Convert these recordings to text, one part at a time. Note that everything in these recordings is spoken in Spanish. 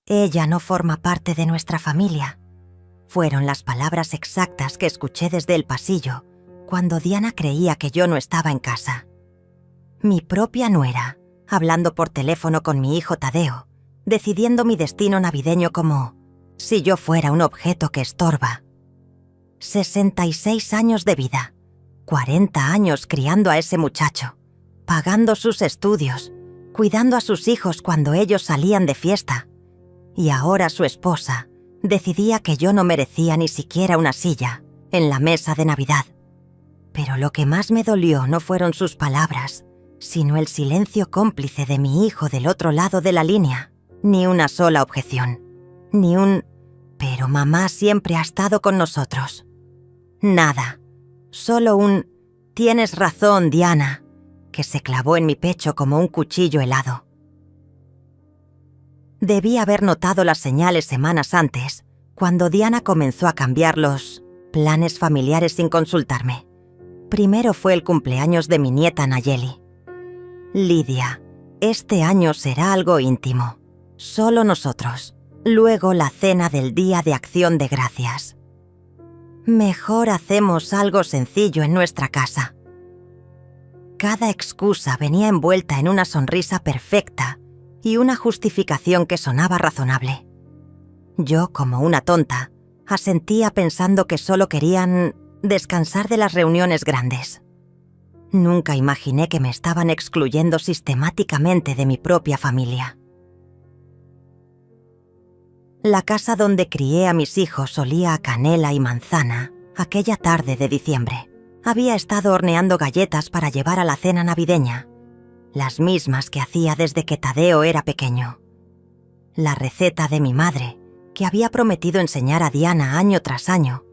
Ella no forma parte de nuestra familia. Fueron las palabras exactas que escuché desde el pasillo cuando Diana creía que yo no estaba en casa. Mi propia nuera, hablando por teléfono con mi hijo Tadeo, decidiendo mi destino navideño como si yo fuera un objeto que estorba. 66 años de vida, 40 años criando a ese muchacho, pagando sus estudios, cuidando a sus hijos cuando ellos salían de fiesta. Y ahora su esposa decidía que yo no merecía ni siquiera una silla en la mesa de Navidad. Pero lo que más me dolió no fueron sus palabras, sino el silencio cómplice de mi hijo del otro lado de la línea. Ni una sola objeción, ni un «pero mamá siempre ha estado con nosotros». Nada, solo un «tienes razón, Diana», que se clavó en mi pecho como un cuchillo helado. Debí haber notado las señales semanas antes, cuando Diana comenzó a cambiar los planes familiares sin consultarme. Primero fue el cumpleaños de mi nieta Nayeli. «Lidia, este año será algo íntimo, solo nosotros. Luego la cena del Día de Acción de Gracias. Mejor hacemos algo sencillo en nuestra casa». Cada excusa venía envuelta en una sonrisa perfecta y una justificación que sonaba razonable. Yo, como una tonta, asentía pensando que solo querían descansar de las reuniones grandes. Nunca imaginé que me estaban excluyendo sistemáticamente de mi propia familia. La casa donde crié a mis hijos olía a canela y manzana aquella tarde de diciembre. Había estado horneando galletas para llevar a la cena navideña, las mismas que hacía desde que Tadeo era pequeño. La receta de mi madre, que había prometido enseñar a Diana año tras año,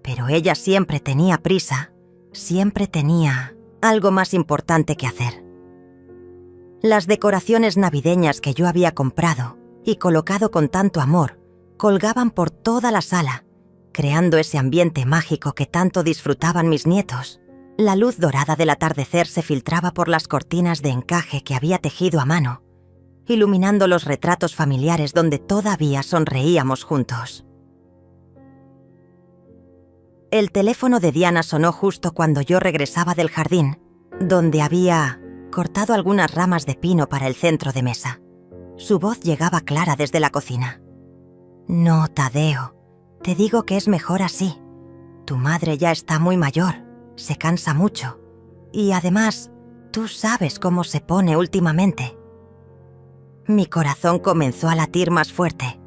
pero ella siempre tenía prisa, siempre tenía algo más importante que hacer. Las decoraciones navideñas que yo había comprado y colocado con tanto amor colgaban por toda la sala, creando ese ambiente mágico que tanto disfrutaban mis nietos. La luz dorada del atardecer se filtraba por las cortinas de encaje que había tejido a mano, iluminando los retratos familiares donde todavía sonreíamos juntos. El teléfono de Diana sonó justo cuando yo regresaba del jardín, donde había cortado algunas ramas de pino para el centro de mesa. Su voz llegaba clara desde la cocina. «No, Tadeo, te digo que es mejor así. Tu madre ya está muy mayor, se cansa mucho. Y además, tú sabes cómo se pone últimamente». Mi corazón comenzó a latir más fuerte.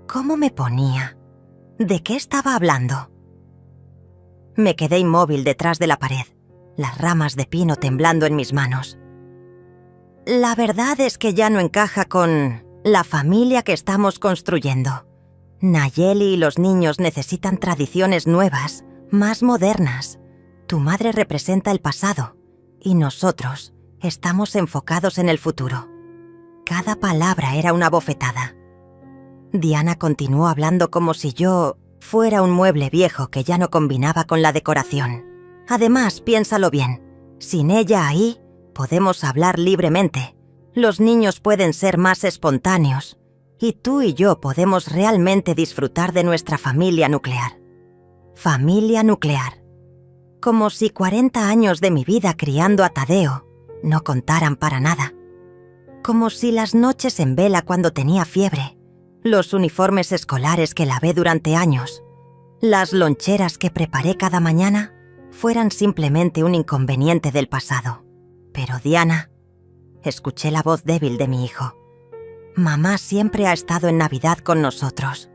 ¿Cómo me ponía? ¿De qué estaba hablando? Me quedé inmóvil detrás de la pared, las ramas de pino temblando en mis manos. La verdad es que ya no encaja con la familia que estamos construyendo. Nayeli y los niños necesitan tradiciones nuevas, más modernas. Tu madre representa el pasado y nosotros estamos enfocados en el futuro. Cada palabra era una bofetada. Diana continuó hablando como si yo fuera un mueble viejo que ya no combinaba con la decoración. Además, piénsalo bien, sin ella ahí, podemos hablar libremente. Los niños pueden ser más espontáneos. Y tú y yo podemos realmente disfrutar de nuestra familia nuclear. Familia nuclear. Como si 40 años de mi vida criando a Tadeo no contaran para nada. Como si las noches en vela cuando tenía fiebre, los uniformes escolares que lavé durante años, las loncheras que preparé cada mañana, fueran simplemente un inconveniente del pasado. Pero Diana, escuché la voz débil de mi hijo. Mamá siempre ha estado en Navidad con nosotros.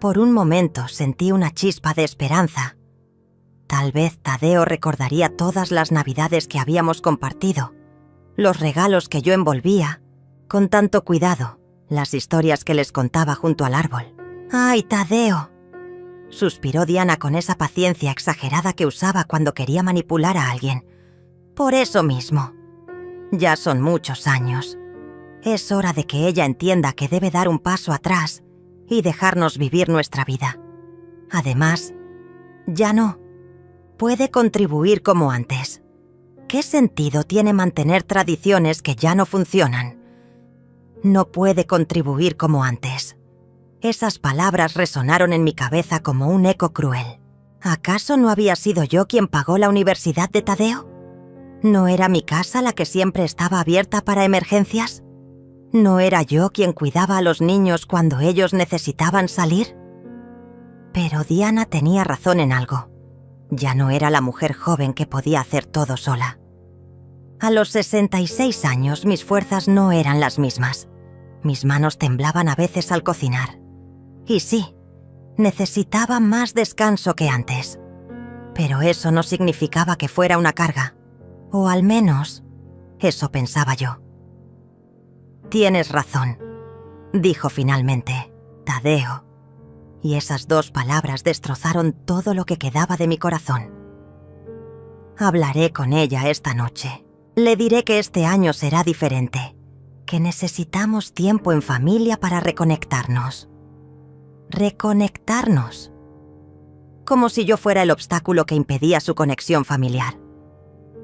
Por un momento sentí una chispa de esperanza. Tal vez Tadeo recordaría todas las Navidades que habíamos compartido, los regalos que yo envolvía, con tanto cuidado, las historias que les contaba junto al árbol. «¡Ay, Tadeo!», suspiró Diana con esa paciencia exagerada que usaba cuando quería manipular a alguien. «Por eso mismo. Ya son muchos años. Es hora de que ella entienda que debe dar un paso atrás y dejarnos vivir nuestra vida. Además, ya no puede contribuir como antes. ¿Qué sentido tiene mantener tradiciones que ya no funcionan? no puede contribuir como antes. Esas palabras resonaron en mi cabeza como un eco cruel. ¿Acaso no había sido yo quien pagó la universidad de Tadeo? ¿No era mi casa la que siempre estaba abierta para emergencias? ¿No era yo quien cuidaba a los niños cuando ellos necesitaban salir? Pero Diana tenía razón en algo. Ya no era la mujer joven que podía hacer todo sola. A los 66 años mis fuerzas no eran las mismas. Mis manos temblaban a veces al cocinar. Y sí, necesitaba más descanso que antes. Pero eso no significaba que fuera una carga. O al menos, eso pensaba yo. «Tienes razón», dijo finalmente, Tadeo. Y esas dos palabras destrozaron todo lo que quedaba de mi corazón. Hablaré con ella esta noche. Le diré que este año será diferente, que necesitamos tiempo en familia para reconectarnos. Reconectarnos. Como si yo fuera el obstáculo que impedía su conexión familiar.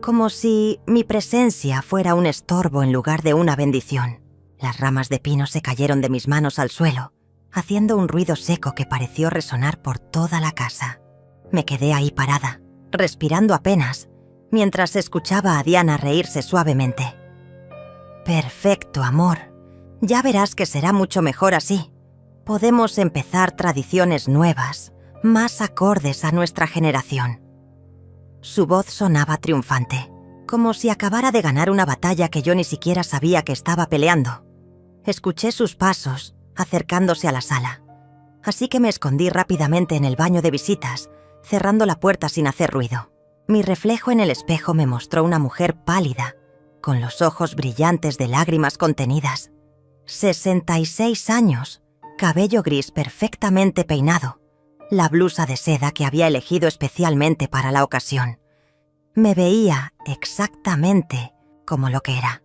Como si mi presencia fuera un estorbo en lugar de una bendición. Las ramas de pino se cayeron de mis manos al suelo, haciendo un ruido seco que pareció resonar por toda la casa. Me quedé ahí parada, respirando apenas, mientras escuchaba a Diana reírse suavemente. «Perfecto, amor. Ya verás que será mucho mejor así. Podemos empezar tradiciones nuevas, más acordes a nuestra generación». Su voz sonaba triunfante, como si acabara de ganar una batalla que yo ni siquiera sabía que estaba peleando. Escuché sus pasos, acercándose a la sala, así que me escondí rápidamente en el baño de visitas, cerrando la puerta sin hacer ruido. Mi reflejo en el espejo me mostró una mujer pálida, con los ojos brillantes de lágrimas contenidas. 66 años, cabello gris perfectamente peinado, la blusa de seda que había elegido especialmente para la ocasión. Me veía exactamente como lo que era.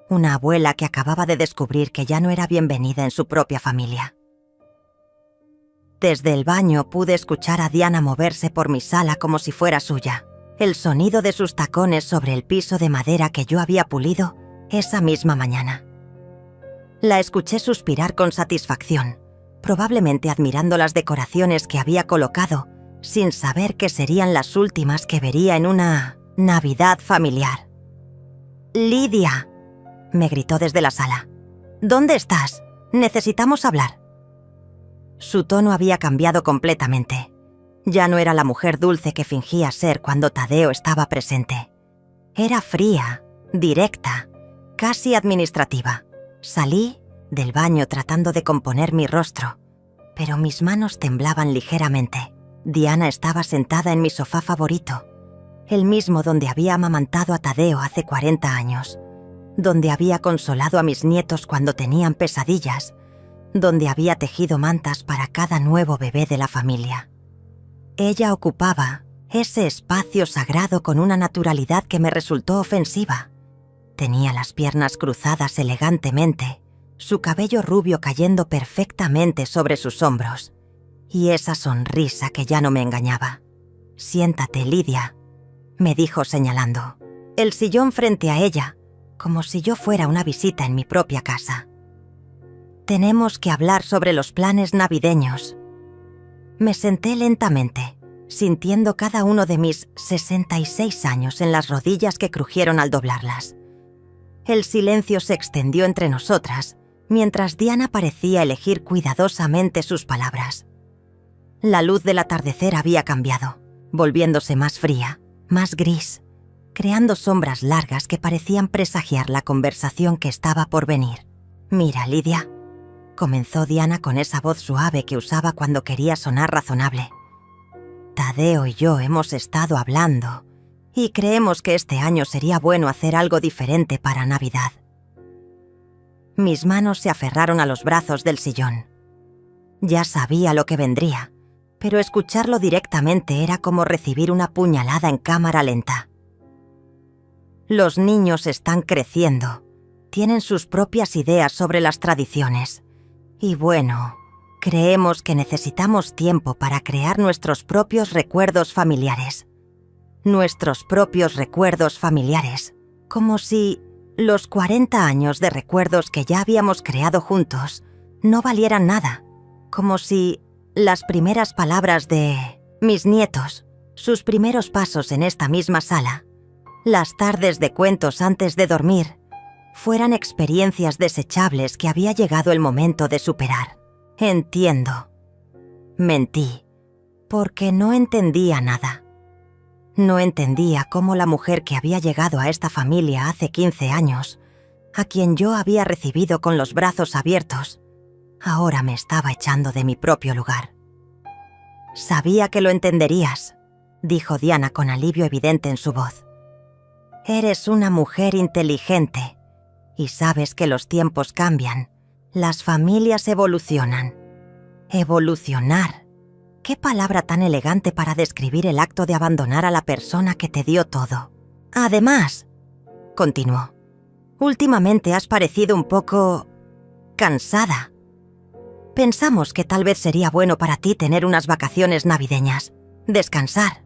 Una abuela que acababa de descubrir que ya no era bienvenida en su propia familia. Desde el baño pude escuchar a Diana moverse por mi sala como si fuera suya. El sonido de sus tacones sobre el piso de madera que yo había pulido esa misma mañana. La escuché suspirar con satisfacción, probablemente admirando las decoraciones que había colocado, sin saber que serían las últimas que vería en una Navidad familiar. «Lidia», me gritó desde la sala. «¿Dónde estás? Necesitamos hablar». Su tono había cambiado completamente. Ya no era la mujer dulce que fingía ser cuando Tadeo estaba presente. Era fría, directa, casi administrativa. Salí del baño tratando de componer mi rostro, pero mis manos temblaban ligeramente. Diana estaba sentada en mi sofá favorito, el mismo donde había amamantado a Tadeo hace 40 años, donde había consolado a mis nietos cuando tenían pesadillas, donde había tejido mantas para cada nuevo bebé de la familia. Ella ocupaba ese espacio sagrado con una naturalidad que me resultó ofensiva. Tenía las piernas cruzadas elegantemente, su cabello rubio cayendo perfectamente sobre sus hombros, y esa sonrisa que ya no me engañaba. «Siéntate, Lidia», me dijo señalando. El sillón frente a ella, como si yo fuera una visita en mi propia casa. «Tenemos que hablar sobre los planes navideños». Me senté lentamente, sintiendo cada uno de mis 66 años en las rodillas que crujieron al doblarlas. El silencio se extendió entre nosotras, mientras Diana parecía elegir cuidadosamente sus palabras. La luz del atardecer había cambiado, volviéndose más fría, más gris, creando sombras largas que parecían presagiar la conversación que estaba por venir. «Mira, Lidia», comenzó Diana con esa voz suave que usaba cuando quería sonar razonable. «Tadeo y yo hemos estado hablando y creemos que este año sería bueno hacer algo diferente para Navidad». Mis manos se aferraron a los brazos del sillón. Ya sabía lo que vendría, pero escucharlo directamente era como recibir una puñalada en cámara lenta. Los niños están creciendo, tienen sus propias ideas sobre las tradiciones. Y bueno, creemos que necesitamos tiempo para crear nuestros propios recuerdos familiares. Nuestros propios recuerdos familiares, como si los 40 años de recuerdos que ya habíamos creado juntos no valieran nada, como si las primeras palabras de mis nietos, sus primeros pasos en esta misma sala, las tardes de cuentos antes de dormir, fueran experiencias desechables que había llegado el momento de superar. Entiendo. Mentí, porque no entendía nada. No entendía cómo la mujer que había llegado a esta familia hace 15 años, a quien yo había recibido con los brazos abiertos, ahora me estaba echando de mi propio lugar. «Sabía que lo entenderías», dijo Diana con alivio evidente en su voz. «Eres una mujer inteligente y sabes que los tiempos cambian, las familias evolucionan. Evolucionar. Qué palabra tan elegante para describir el acto de abandonar a la persona que te dio todo. Además», continuó, «últimamente has parecido un poco cansada. Pensamos que tal vez sería bueno para ti tener unas vacaciones navideñas, descansar,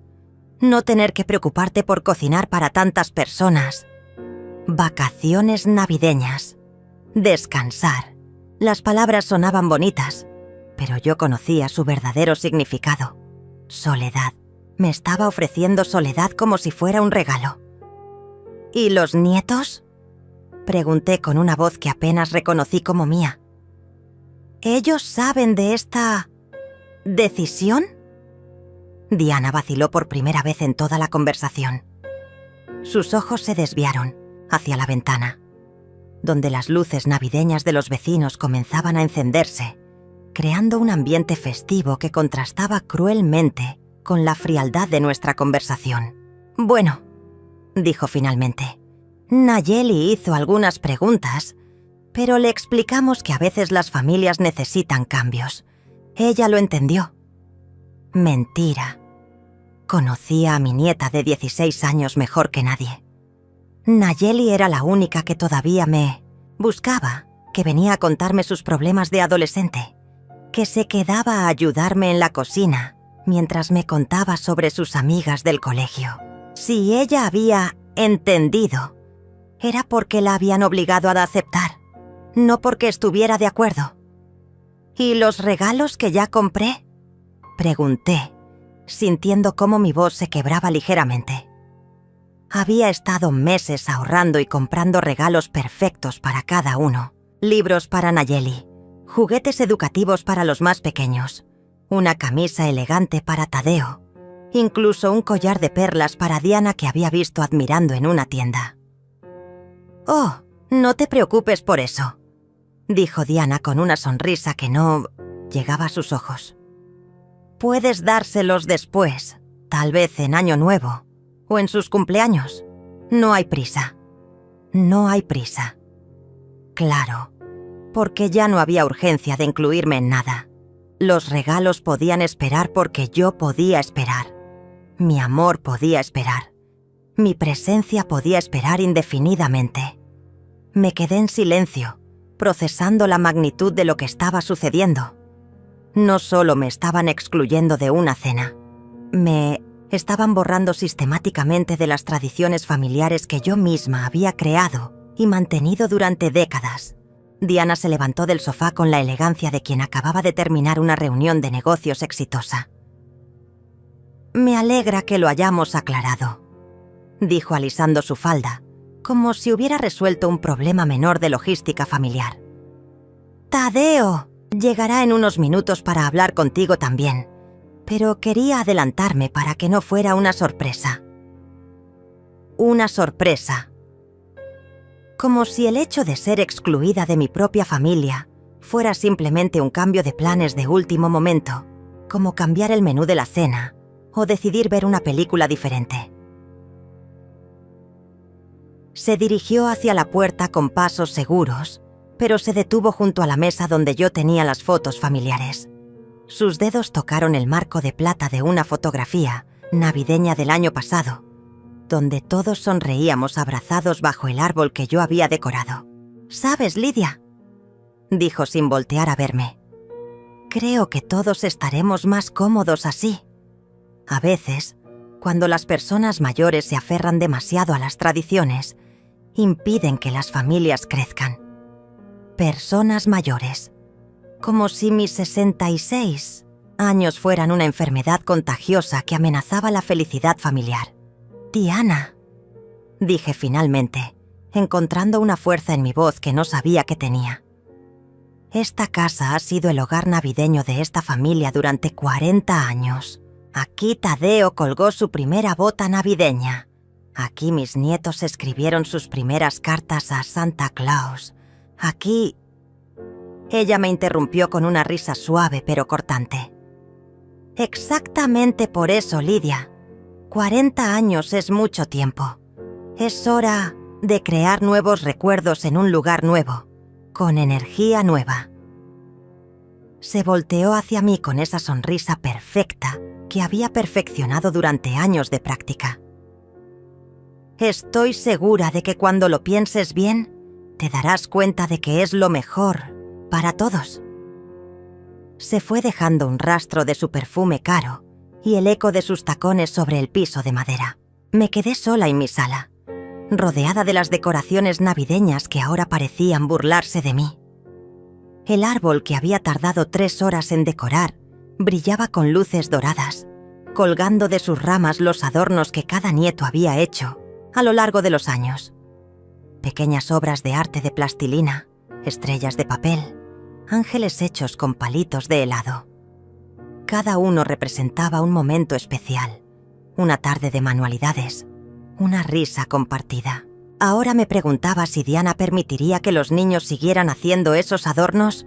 no tener que preocuparte por cocinar para tantas personas. Vacaciones navideñas, descansar». Las palabras sonaban bonitas, pero yo conocía su verdadero significado. Soledad. Me estaba ofreciendo soledad como si fuera un regalo. «¿Y los nietos?», pregunté con una voz que apenas reconocí como mía. «¿Ellos saben de esta decisión?». Diana vaciló por primera vez en toda la conversación. Sus ojos se desviaron hacia la ventana, donde las luces navideñas de los vecinos comenzaban a encenderse, creando un ambiente festivo que contrastaba cruelmente con la frialdad de nuestra conversación. «Bueno», dijo finalmente, «Nayeli hizo algunas preguntas, pero le explicamos que a veces las familias necesitan cambios. Ella lo entendió». Mentira. Conocía a mi nieta de 16 años mejor que nadie. Nayeli era la única que todavía me buscaba, que venía a contarme sus problemas de adolescente, que se quedaba a ayudarme en la cocina mientras me contaba sobre sus amigas del colegio. Si ella había entendido, era porque la habían obligado a aceptar, no porque estuviera de acuerdo. «¿Y los regalos que ya compré?», pregunté, sintiendo cómo mi voz se quebraba ligeramente. Había estado meses ahorrando y comprando regalos perfectos para cada uno. Libros para Nayeli, juguetes educativos para los más pequeños, una camisa elegante para Tadeo, incluso un collar de perlas para Diana que había visto admirando en una tienda. «Oh, no te preocupes por eso», dijo Diana con una sonrisa que no llegaba a sus ojos. «Puedes dárselos después, tal vez en Año Nuevo o en sus cumpleaños. No hay prisa. No hay prisa». Claro, porque ya no había urgencia de incluirme en nada. Los regalos podían esperar porque yo podía esperar. Mi amor podía esperar. Mi presencia podía esperar indefinidamente. Me quedé en silencio, procesando la magnitud de lo que estaba sucediendo. No solo me estaban excluyendo de una cena, me estaban borrando sistemáticamente de las tradiciones familiares que yo misma había creado y mantenido durante décadas. Diana se levantó del sofá con la elegancia de quien acababa de terminar una reunión de negocios exitosa. «Me alegra que lo hayamos aclarado», dijo alisando su falda, como si hubiera resuelto un problema menor de logística familiar. «Tadeo llegará en unos minutos para hablar contigo también, pero quería adelantarme para que no fuera una sorpresa». Una sorpresa. Como si el hecho de ser excluida de mi propia familia fuera simplemente un cambio de planes de último momento, como cambiar el menú de la cena o decidir ver una película diferente. Se dirigió hacia la puerta con pasos seguros, pero se detuvo junto a la mesa donde yo tenía las fotos familiares. Sus dedos tocaron el marco de plata de una fotografía navideña del año pasado, donde todos sonreíamos abrazados bajo el árbol que yo había decorado. «¿Sabes, Lidia?», dijo sin voltear a verme. «Creo que todos estaremos más cómodos así. A veces, cuando las personas mayores se aferran demasiado a las tradiciones, impiden que las familias crezcan. Personas mayores. Como si mis 66 años fueran una enfermedad contagiosa que amenazaba la felicidad familiar. Diana, dije finalmente, encontrando una fuerza en mi voz que no sabía que tenía. Esta casa ha sido el hogar navideño de esta familia durante 40 años. Aquí Tadeo colgó su primera bota navideña. Aquí mis nietos escribieron sus primeras cartas a Santa Claus. Aquí... Ella me interrumpió con una risa suave pero cortante. Exactamente por eso, Lidia. 40 años es mucho tiempo. Es hora de crear nuevos recuerdos en un lugar nuevo, con energía nueva. Se volteó hacia mí con esa sonrisa perfecta que había perfeccionado durante años de práctica. Estoy segura de que cuando lo pienses bien, te darás cuenta de que es lo mejor para todos. Se fue dejando un rastro de su perfume caro y el eco de sus tacones sobre el piso de madera. Me quedé sola en mi sala, rodeada de las decoraciones navideñas que ahora parecían burlarse de mí. El árbol que había tardado 3 horas en decorar brillaba con luces doradas, colgando de sus ramas los adornos que cada nieto había hecho a lo largo de los años. Pequeñas obras de arte de plastilina, estrellas de papel, ángeles hechos con palitos de helado. Cada uno representaba un momento especial, una tarde de manualidades, una risa compartida. Ahora me preguntaba si Diana permitiría que los niños siguieran haciendo esos adornos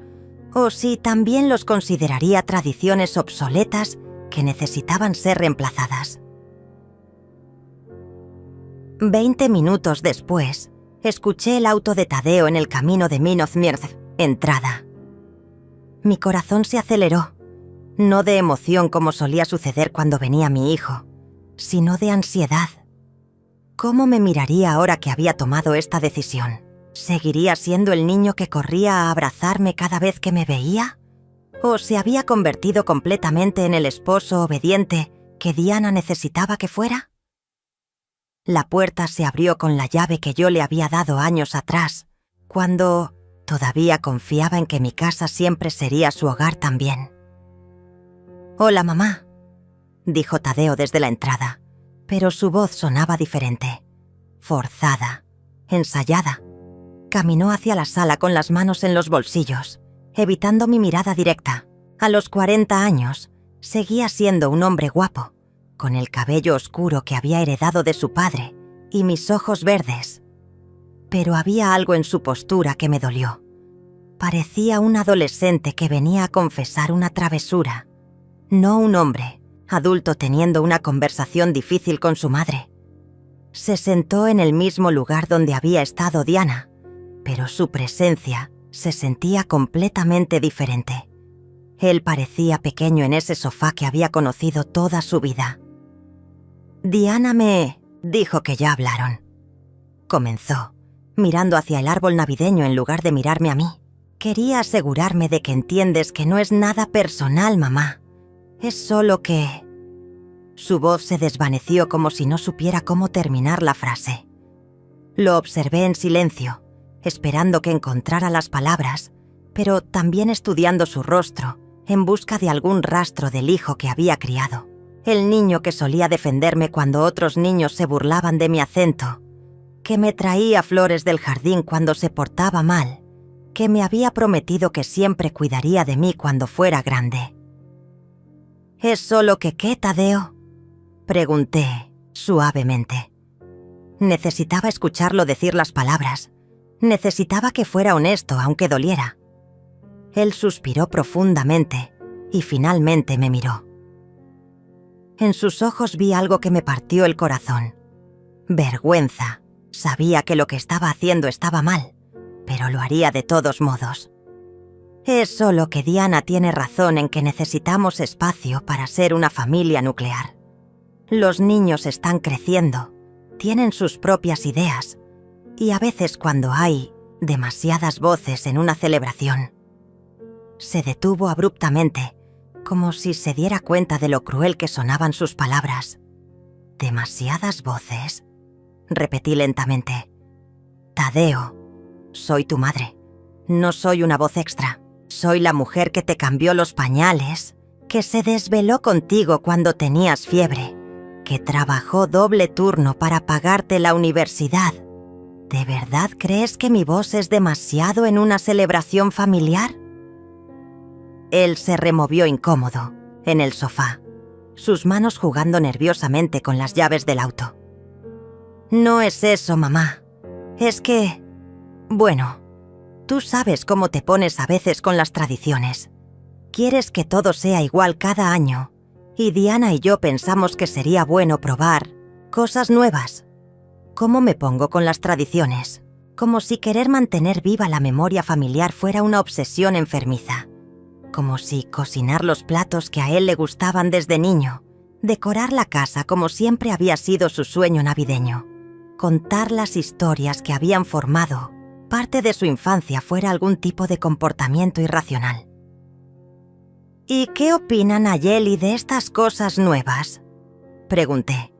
o si también los consideraría tradiciones obsoletas que necesitaban ser reemplazadas. 20 minutos después, escuché el auto de Tadeo en el camino de Minovmirth, entrada. Mi corazón se aceleró, no de emoción como solía suceder cuando venía mi hijo, sino de ansiedad. ¿Cómo me miraría ahora que había tomado esta decisión? ¿Seguiría siendo el niño que corría a abrazarme cada vez que me veía? ¿O se había convertido completamente en el esposo obediente que Diana necesitaba que fuera? La puerta se abrió con la llave que yo le había dado años atrás, cuando todavía confiaba en que mi casa siempre sería su hogar también. «Hola, mamá», dijo Tadeo desde la entrada, pero su voz sonaba diferente, forzada, ensayada. Caminó hacia la sala con las manos en los bolsillos, evitando mi mirada directa. A los 40 años, seguía siendo un hombre guapo, con el cabello oscuro que había heredado de su padre y mis ojos verdes. Pero había algo en su postura que me dolió. Parecía un adolescente que venía a confesar una travesura, no un hombre adulto teniendo una conversación difícil con su madre. Se sentó en el mismo lugar donde había estado Diana, pero su presencia se sentía completamente diferente. Él parecía pequeño en ese sofá que había conocido toda su vida. Diana me dijo que ya hablaron. Comenzó, mirando hacia el árbol navideño en lugar de mirarme a mí. Quería asegurarme de que entiendes que no es nada personal, mamá. Es solo que... Su voz se desvaneció como si no supiera cómo terminar la frase. Lo observé en silencio, esperando que encontrara las palabras, pero también estudiando su rostro, en busca de algún rastro del hijo que había criado. El niño que solía defenderme cuando otros niños se burlaban de mi acento, que me traía flores del jardín cuando se portaba mal, que me había prometido que siempre cuidaría de mí cuando fuera grande. «¿Es solo que qué, Tadeo?», pregunté suavemente. Necesitaba escucharlo decir las palabras. Necesitaba que fuera honesto, aunque doliera. Él suspiró profundamente y finalmente me miró. En sus ojos vi algo que me partió el corazón. Vergüenza. Sabía que lo que estaba haciendo estaba mal, pero lo haría de todos modos. Es solo que Diana tiene razón en que necesitamos espacio para ser una familia nuclear. Los niños están creciendo, tienen sus propias ideas, y a veces cuando hay demasiadas voces en una celebración. Se detuvo abruptamente, como si se diera cuenta de lo cruel que sonaban sus palabras. «Demasiadas voces», repetí lentamente. Tadeo, soy tu madre. No soy una voz extra. Soy la mujer que te cambió los pañales, que se desveló contigo cuando tenías fiebre, que trabajó doble turno para pagarte la universidad. ¿De verdad crees que mi voz es demasiado en una celebración familiar? Él se removió incómodo, en el sofá, sus manos jugando nerviosamente con las llaves del auto. No es eso, mamá. Es que... Bueno, tú sabes cómo te pones a veces con las tradiciones. Quieres que todo sea igual cada año, y Diana y yo pensamos que sería bueno probar cosas nuevas. ¿Cómo me pongo con las tradiciones? Como si querer mantener viva la memoria familiar fuera una obsesión enfermiza. Como si cocinar los platos que a él le gustaban desde niño, decorar la casa como siempre había sido su sueño navideño, contar las historias que habían formado parte de su infancia fuera algún tipo de comportamiento irracional. ¿Y qué opina Nayeli de estas cosas nuevas?, pregunté,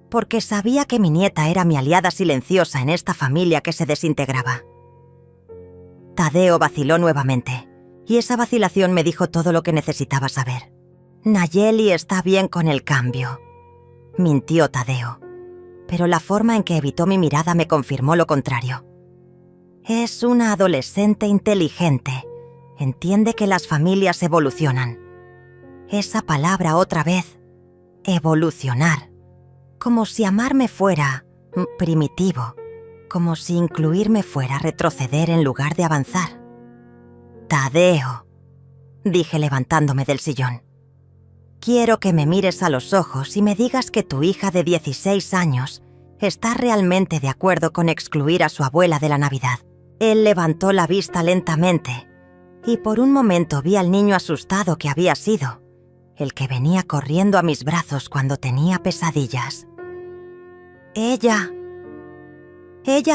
porque sabía que mi nieta era mi aliada silenciosa en esta familia que se desintegraba. Tadeo vaciló nuevamente, y esa vacilación me dijo todo lo que necesitaba saber. Nayeli está bien con el cambio, mintió Tadeo, pero la forma en que evitó mi mirada me confirmó lo contrario. Es una adolescente inteligente. Entiende que las familias evolucionan. Esa palabra otra vez, evolucionar. Como si amarme fuera primitivo. Como si incluirme fuera retroceder en lugar de avanzar. Tadeo, dije levantándome del sillón. Quiero que me mires a los ojos y me digas que tu hija de 16 años está realmente de acuerdo con excluir a su abuela de la Navidad. Él levantó la vista lentamente y por un momento vi al niño asustado que había sido, el que venía corriendo a mis brazos cuando tenía pesadillas. Ella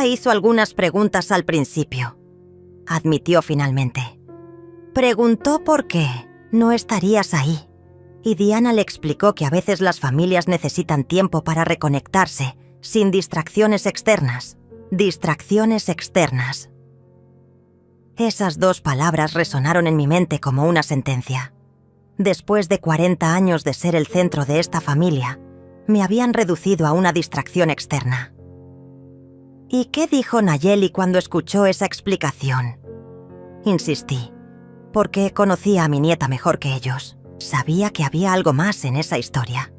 hizo algunas preguntas al principio, admitió finalmente. Preguntó por qué no estarías ahí, y Diana le explicó que a veces las familias necesitan tiempo para reconectarse sin distracciones externas. Distracciones externas. Esas dos palabras resonaron en mi mente como una sentencia. Después de 40 años de ser el centro de esta familia, me habían reducido a una distracción externa. ¿Y qué dijo Nayeli cuando escuchó esa explicación? Insistí, porque conocía a mi nieta mejor que ellos. Sabía que había algo más en esa historia.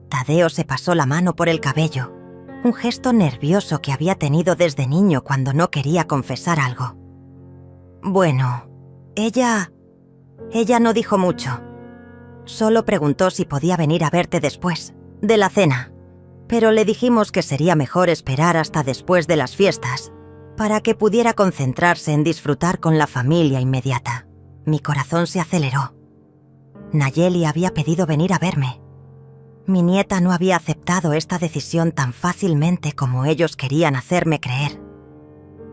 Tadeo se pasó la mano por el cabello, un gesto nervioso que había tenido desde niño cuando no quería confesar algo. Bueno, ella no dijo mucho. Solo preguntó si podía venir a verte después de la cena, pero le dijimos que sería mejor esperar hasta después de las fiestas para que pudiera concentrarse en disfrutar con la familia inmediata. Mi corazón se aceleró. Nayeli había pedido venir a verme. Mi nieta no había aceptado esta decisión tan fácilmente como ellos querían hacerme creer.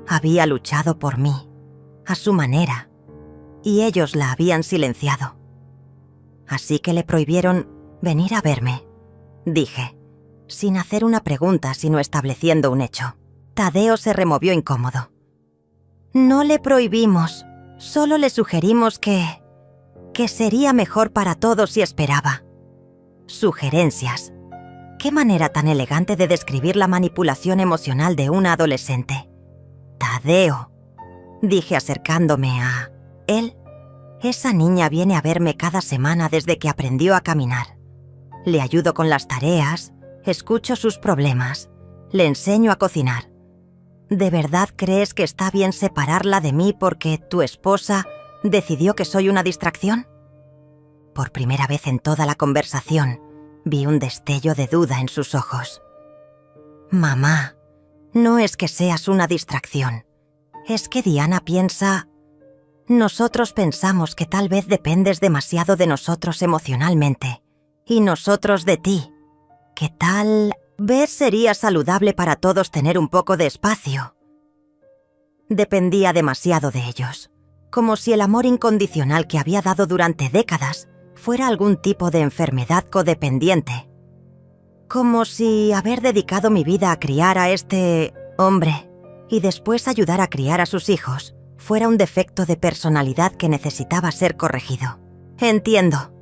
Había luchado por mí, a su manera, y ellos la habían silenciado. Así que le prohibieron venir a verme, dije, sin hacer una pregunta sino estableciendo un hecho. Tadeo se removió incómodo. No le prohibimos, solo le sugerimos que sería mejor para todos si esperaba. Sugerencias. Qué manera tan elegante de describir la manipulación emocional de una adolescente. Tadeo, dije acercándome a él. Esa niña viene a verme cada semana desde que aprendió a caminar. Le ayudo con las tareas, escucho sus problemas, le enseño a cocinar. ¿De verdad crees que está bien separarla de mí porque tu esposa decidió que soy una distracción? Por primera vez en toda la conversación, vi un destello de duda en sus ojos. Mamá, no es que seas una distracción. Es que Diana piensa... Nosotros pensamos que tal vez dependes demasiado de nosotros emocionalmente, y nosotros de ti. ¿Qué tal vez sería saludable para todos tener un poco de espacio? Dependía demasiado de ellos, como si el amor incondicional que había dado durante décadas fuera algún tipo de enfermedad codependiente. Como si haber dedicado mi vida a criar a este hombre y después ayudar a criar a sus hijos fuera un defecto de personalidad que necesitaba ser corregido. Entiendo,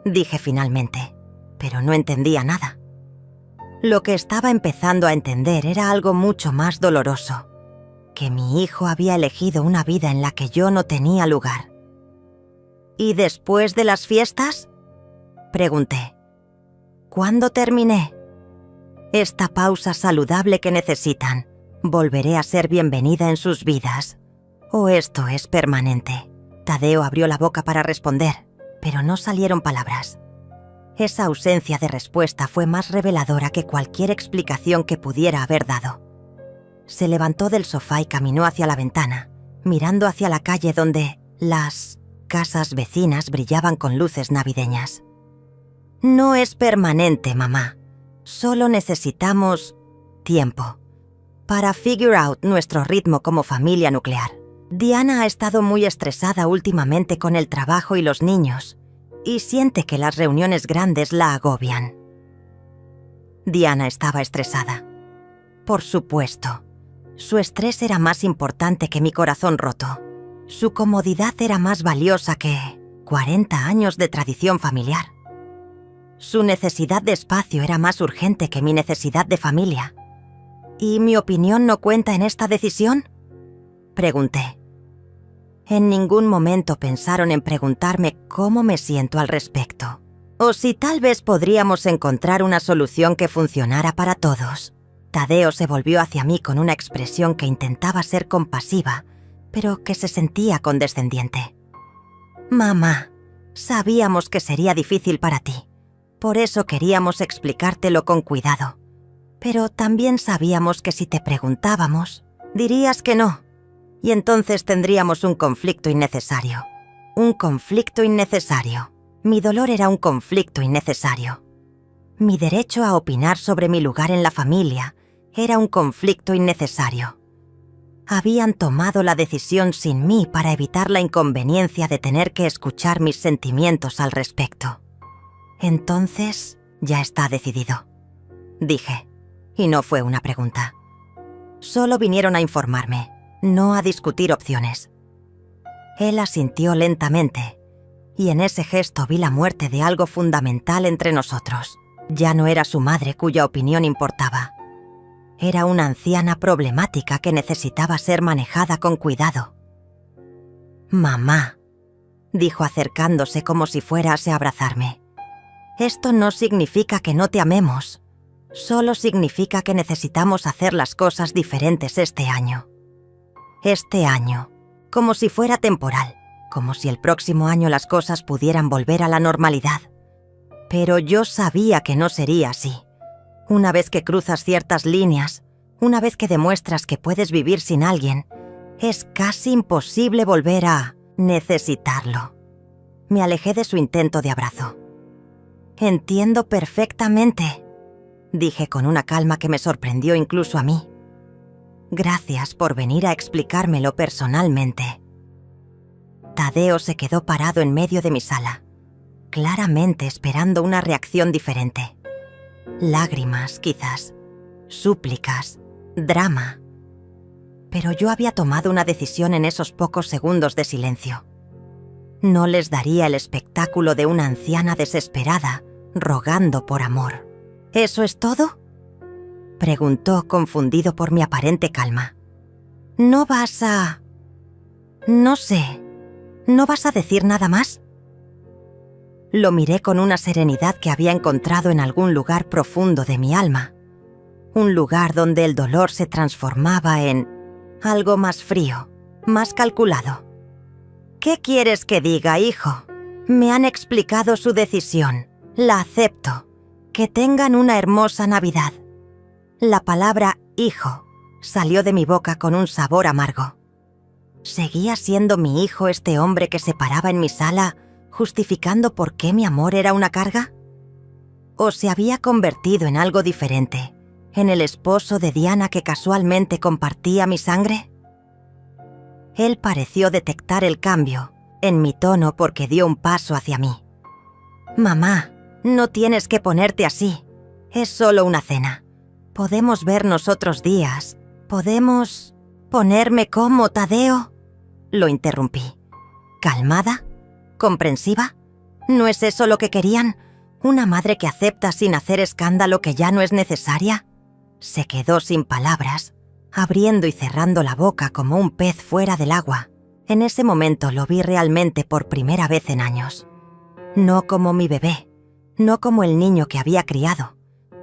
dije finalmente, pero no entendía nada. Lo que estaba empezando a entender era algo mucho más doloroso, que mi hijo había elegido una vida en la que yo no tenía lugar. ¿Y después de las fiestas?, pregunté. ¿Cuándo terminé? Esta pausa saludable que necesitan, ¿volveré a ser bienvenida en sus vidas? ¿O esto es permanente? Tadeo abrió la boca para responder, pero no salieron palabras. Esa ausencia de respuesta fue más reveladora que cualquier explicación que pudiera haber dado. Se levantó del sofá y caminó hacia la ventana, mirando hacia la calle donde las casas vecinas brillaban con luces navideñas. No es permanente, mamá. Solo necesitamos tiempo para figure out nuestro ritmo como familia nuclear. Diana ha estado muy estresada últimamente con el trabajo y los niños, y siente que las reuniones grandes la agobian. Diana estaba estresada. Por supuesto. Su estrés era más importante que mi corazón roto. Su comodidad era más valiosa que 40 años de tradición familiar. Su necesidad de espacio era más urgente que mi necesidad de familia. ¿Y mi opinión no cuenta en esta decisión?, pregunté. En ningún momento pensaron en preguntarme cómo me siento al respecto, o si tal vez podríamos encontrar una solución que funcionara para todos. Tadeo se volvió hacia mí con una expresión que intentaba ser compasiva, pero que se sentía condescendiente. Mamá, sabíamos que sería difícil para ti. Por eso queríamos explicártelo con cuidado. Pero también sabíamos que si te preguntábamos, dirías que no. Y entonces tendríamos un conflicto innecesario. Un conflicto innecesario. Mi dolor era un conflicto innecesario. Mi derecho a opinar sobre mi lugar en la familia era un conflicto innecesario. Habían tomado la decisión sin mí para evitar la inconveniencia de tener que escuchar mis sentimientos al respecto. Entonces, ya está decidido, dije, y no fue una pregunta. Solo vinieron a informarme, no a discutir opciones. Él asintió lentamente, y en ese gesto vi la muerte de algo fundamental entre nosotros. Ya no era su madre cuya opinión importaba. Era una anciana problemática que necesitaba ser manejada con cuidado. Mamá, dijo acercándose como si fuérase a abrazarme. Esto no significa que no te amemos. Solo significa que necesitamos hacer las cosas diferentes este año. Este año, como si fuera temporal, como si el próximo año las cosas pudieran volver a la normalidad. Pero yo sabía que no sería así. Una vez que cruzas ciertas líneas, una vez que demuestras que puedes vivir sin alguien, es casi imposible volver a necesitarlo. Me alejé de su intento de abrazo. Entiendo perfectamente, dije con una calma que me sorprendió incluso a mí. Gracias por venir a explicármelo personalmente. Tadeo se quedó parado en medio de mi sala, claramente esperando una reacción diferente. Lágrimas, quizás, súplicas, drama. Pero yo había tomado una decisión en esos pocos segundos de silencio. No les daría el espectáculo de una anciana desesperada, rogando por amor. ¿Eso es todo?, preguntó, confundido por mi aparente calma. ¿No vas a...? No sé. ¿No vas a decir nada más? Lo miré con una serenidad que había encontrado en algún lugar profundo de mi alma. Un lugar donde el dolor se transformaba en algo más frío, más calculado. ¿Qué quieres que diga, hijo? Me han explicado su decisión. La acepto. Que tengan una hermosa Navidad. La palabra hijo salió de mi boca con un sabor amargo. ¿Seguía siendo mi hijo este hombre que se paraba en mi sala, justificando por qué mi amor era una carga? ¿O se había convertido en algo diferente, en el esposo de Diana que casualmente compartía mi sangre? Él pareció detectar el cambio en mi tono porque dio un paso hacia mí. Mamá, no tienes que ponerte así. Es solo una cena. Podemos vernos otros días ¿Podemos ponerme como Tadeo? Lo interrumpí. ¿Calmada? ¿Comprensiva? ¿No es eso lo que querían? ¿Una madre que acepta sin hacer escándalo que ya no es necesaria? Se quedó sin palabras, abriendo y cerrando la boca como un pez fuera del agua. En ese momento lo vi realmente por primera vez en años. No como mi bebé, no como el niño que había criado,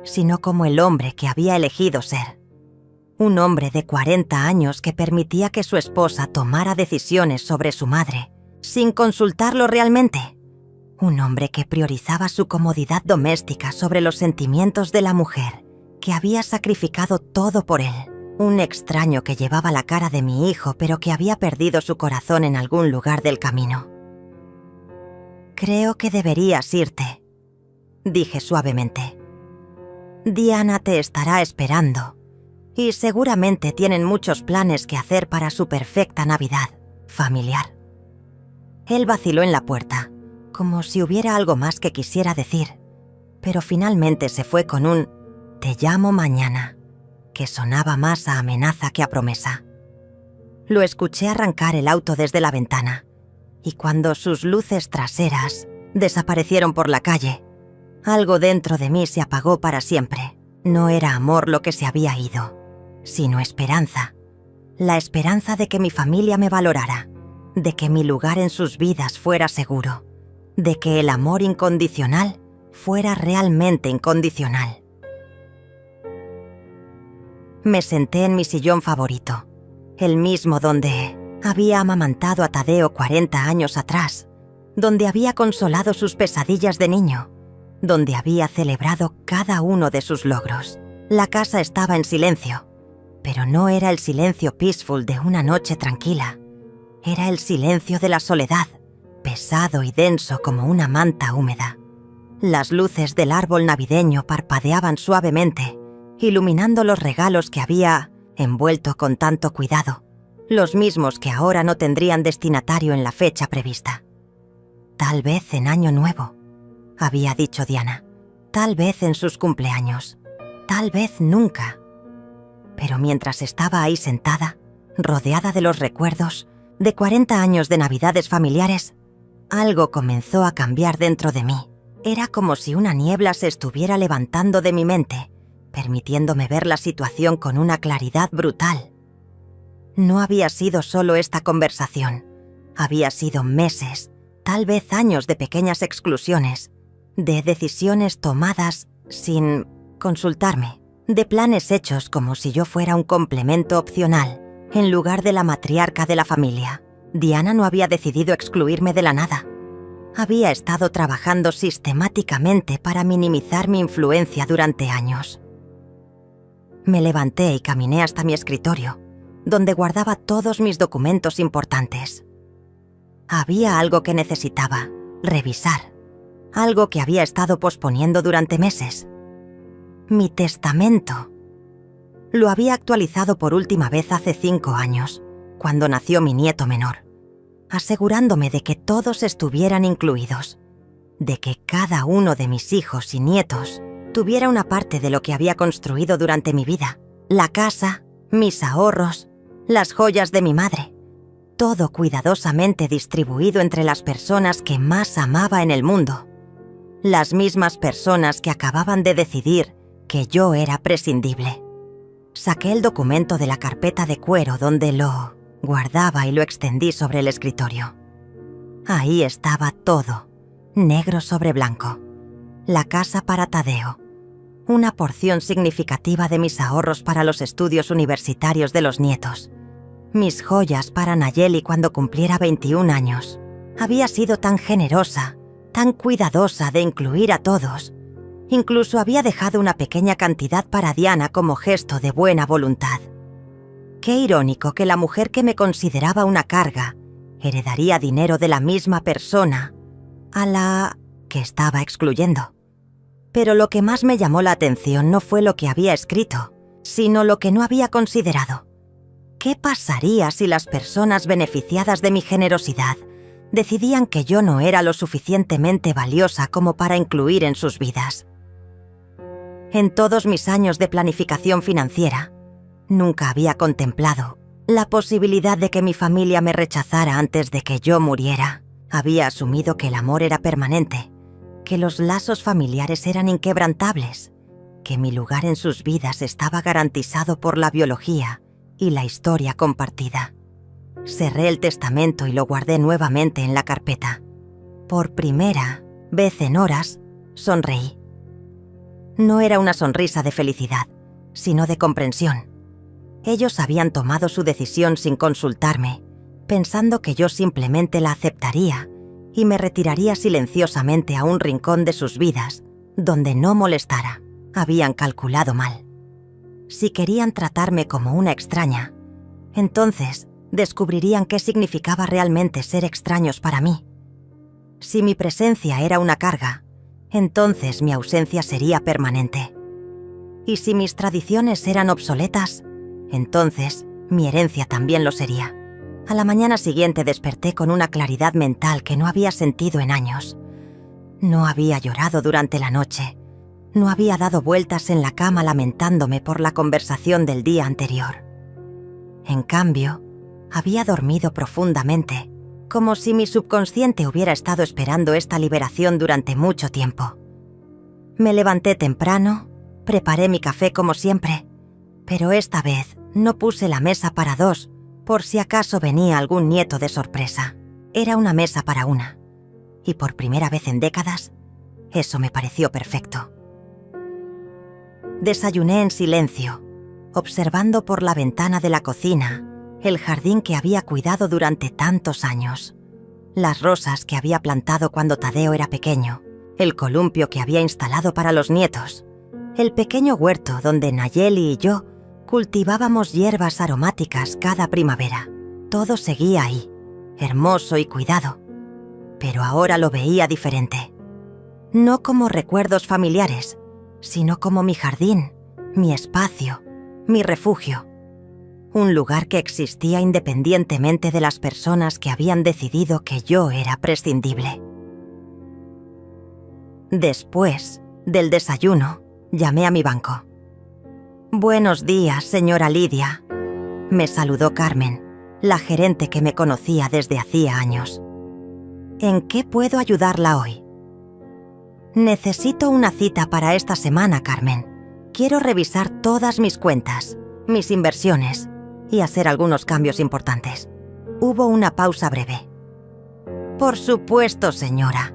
sino como el hombre que había elegido ser. Un hombre de 40 años que permitía que su esposa tomara decisiones sobre su madre, sin consultarlo realmente. Un hombre que priorizaba su comodidad doméstica sobre los sentimientos de la mujer, que había sacrificado todo por él. Un extraño que llevaba la cara de mi hijo, pero que había perdido su corazón en algún lugar del camino. «Creo que deberías irte», dije suavemente. «Diana te estará esperando, y seguramente tienen muchos planes que hacer para su perfecta Navidad familiar». Él vaciló en la puerta, como si hubiera algo más que quisiera decir, pero finalmente se fue con un «te llamo mañana», que sonaba más a amenaza que a promesa. Lo escuché arrancar el auto desde la ventana, y cuando sus luces traseras desaparecieron por la calle, algo dentro de mí se apagó para siempre. No era amor lo que se había ido, sino esperanza. La esperanza de que mi familia me valorara, de que mi lugar en sus vidas fuera seguro, de que el amor incondicional fuera realmente incondicional. Me senté en mi sillón favorito, el mismo donde había amamantado a Tadeo 40 años atrás, donde había consolado sus pesadillas de niño, donde había celebrado cada uno de sus logros. La casa estaba en silencio, pero no era el silencio peaceful de una noche tranquila. Era el silencio de la soledad, pesado y denso como una manta húmeda. Las luces del árbol navideño parpadeaban suavemente, iluminando los regalos que había envuelto con tanto cuidado, los mismos que ahora no tendrían destinatario en la fecha prevista. Tal vez en Año Nuevo, había dicho Diana, tal vez en sus cumpleaños, tal vez nunca. Pero mientras estaba ahí sentada, rodeada de los recuerdos de 40 años de Navidades familiares, algo comenzó a cambiar dentro de mí. Era como si una niebla se estuviera levantando de mi mente, permitiéndome ver la situación con una claridad brutal. No había sido solo esta conversación, había sido meses, tal vez años de pequeñas exclusiones, de decisiones tomadas sin consultarme, de planes hechos como si yo fuera un complemento opcional, en lugar de la matriarca de la familia. Diana no había decidido excluirme de la nada. Había estado trabajando sistemáticamente para minimizar mi influencia durante años. Me levanté y caminé hasta mi escritorio, donde guardaba todos mis documentos importantes. Había algo que necesitaba revisar, algo que había estado posponiendo durante meses. Mi testamento. Lo había actualizado por última vez hace 5 años, cuando nació mi nieto menor, asegurándome de que todos estuvieran incluidos, de que cada uno de mis hijos y nietos tuviera una parte de lo que había construido durante mi vida, la casa, mis ahorros, las joyas de mi madre, todo cuidadosamente distribuido entre las personas que más amaba en el mundo, las mismas personas que acababan de decidir que yo era prescindible. Saqué el documento de la carpeta de cuero donde lo guardaba y lo extendí sobre el escritorio. Ahí estaba todo, negro sobre blanco. La casa para Tadeo, una porción significativa de mis ahorros para los estudios universitarios de los nietos, mis joyas para Nayeli cuando cumpliera 21 años. Había sido tan generosa, tan cuidadosa de incluir a todos. Incluso había dejado una pequeña cantidad para Diana como gesto de buena voluntad. Qué irónico que la mujer que me consideraba una carga heredaría dinero de la misma persona a la que estaba excluyendo. Pero lo que más me llamó la atención no fue lo que había escrito, sino lo que no había considerado. ¿Qué pasaría si las personas beneficiadas de mi generosidad decidían que yo no era lo suficientemente valiosa como para incluir en sus vidas? En todos mis años de planificación financiera, Nunca había contemplado la posibilidad de que mi familia me rechazara antes de que yo muriera. Había asumido que el amor era permanente, que los lazos familiares eran inquebrantables, que mi lugar en sus vidas estaba garantizado por la biología y la historia compartida. Cerré el testamento y lo guardé nuevamente en la carpeta. Por primera vez en horas, sonreí. No era una sonrisa de felicidad, sino de comprensión. Ellos habían tomado su decisión sin consultarme, pensando que yo simplemente la aceptaría y me retiraría silenciosamente a un rincón de sus vidas, donde no molestara. Habían calculado mal. Si querían tratarme como una extraña, entonces descubrirían qué significaba realmente ser extraños para mí. Si mi presencia era una carga, entonces mi ausencia sería permanente. Y si mis tradiciones eran obsoletas, entonces mi herencia también lo sería. A la mañana siguiente desperté con una claridad mental que no había sentido en años. No había llorado durante la noche. No había dado vueltas en la cama lamentándome por la conversación del día anterior. En cambio, había dormido profundamente, como si mi subconsciente hubiera estado esperando esta liberación durante mucho tiempo. Me levanté temprano, preparé mi café como siempre, pero esta vez no puse la mesa para dos por si acaso venía algún nieto de sorpresa. Era una mesa para una, y por primera vez en décadas, eso me pareció perfecto. Desayuné en silencio, observando por la ventana de la cocina el jardín que había cuidado durante tantos años, las rosas que había plantado cuando Tadeo era pequeño, el columpio que había instalado para los nietos, el pequeño huerto donde Nayeli y yo cultivábamos hierbas aromáticas cada primavera. Todo seguía ahí, hermoso y cuidado, pero ahora lo veía diferente. No como recuerdos familiares, sino como mi jardín, mi espacio, mi refugio. Un lugar que existía independientemente de las personas que habían decidido que yo era prescindible. Después del desayuno, llamé a mi banco. «Buenos días, señora Lidia», me saludó Carmen, la gerente que me conocía desde hacía años. «¿En qué puedo ayudarla hoy?» «Necesito una cita para esta semana, Carmen. Quiero revisar todas mis cuentas, mis inversiones y hacer algunos cambios importantes». Hubo una pausa breve. «Por supuesto, señora.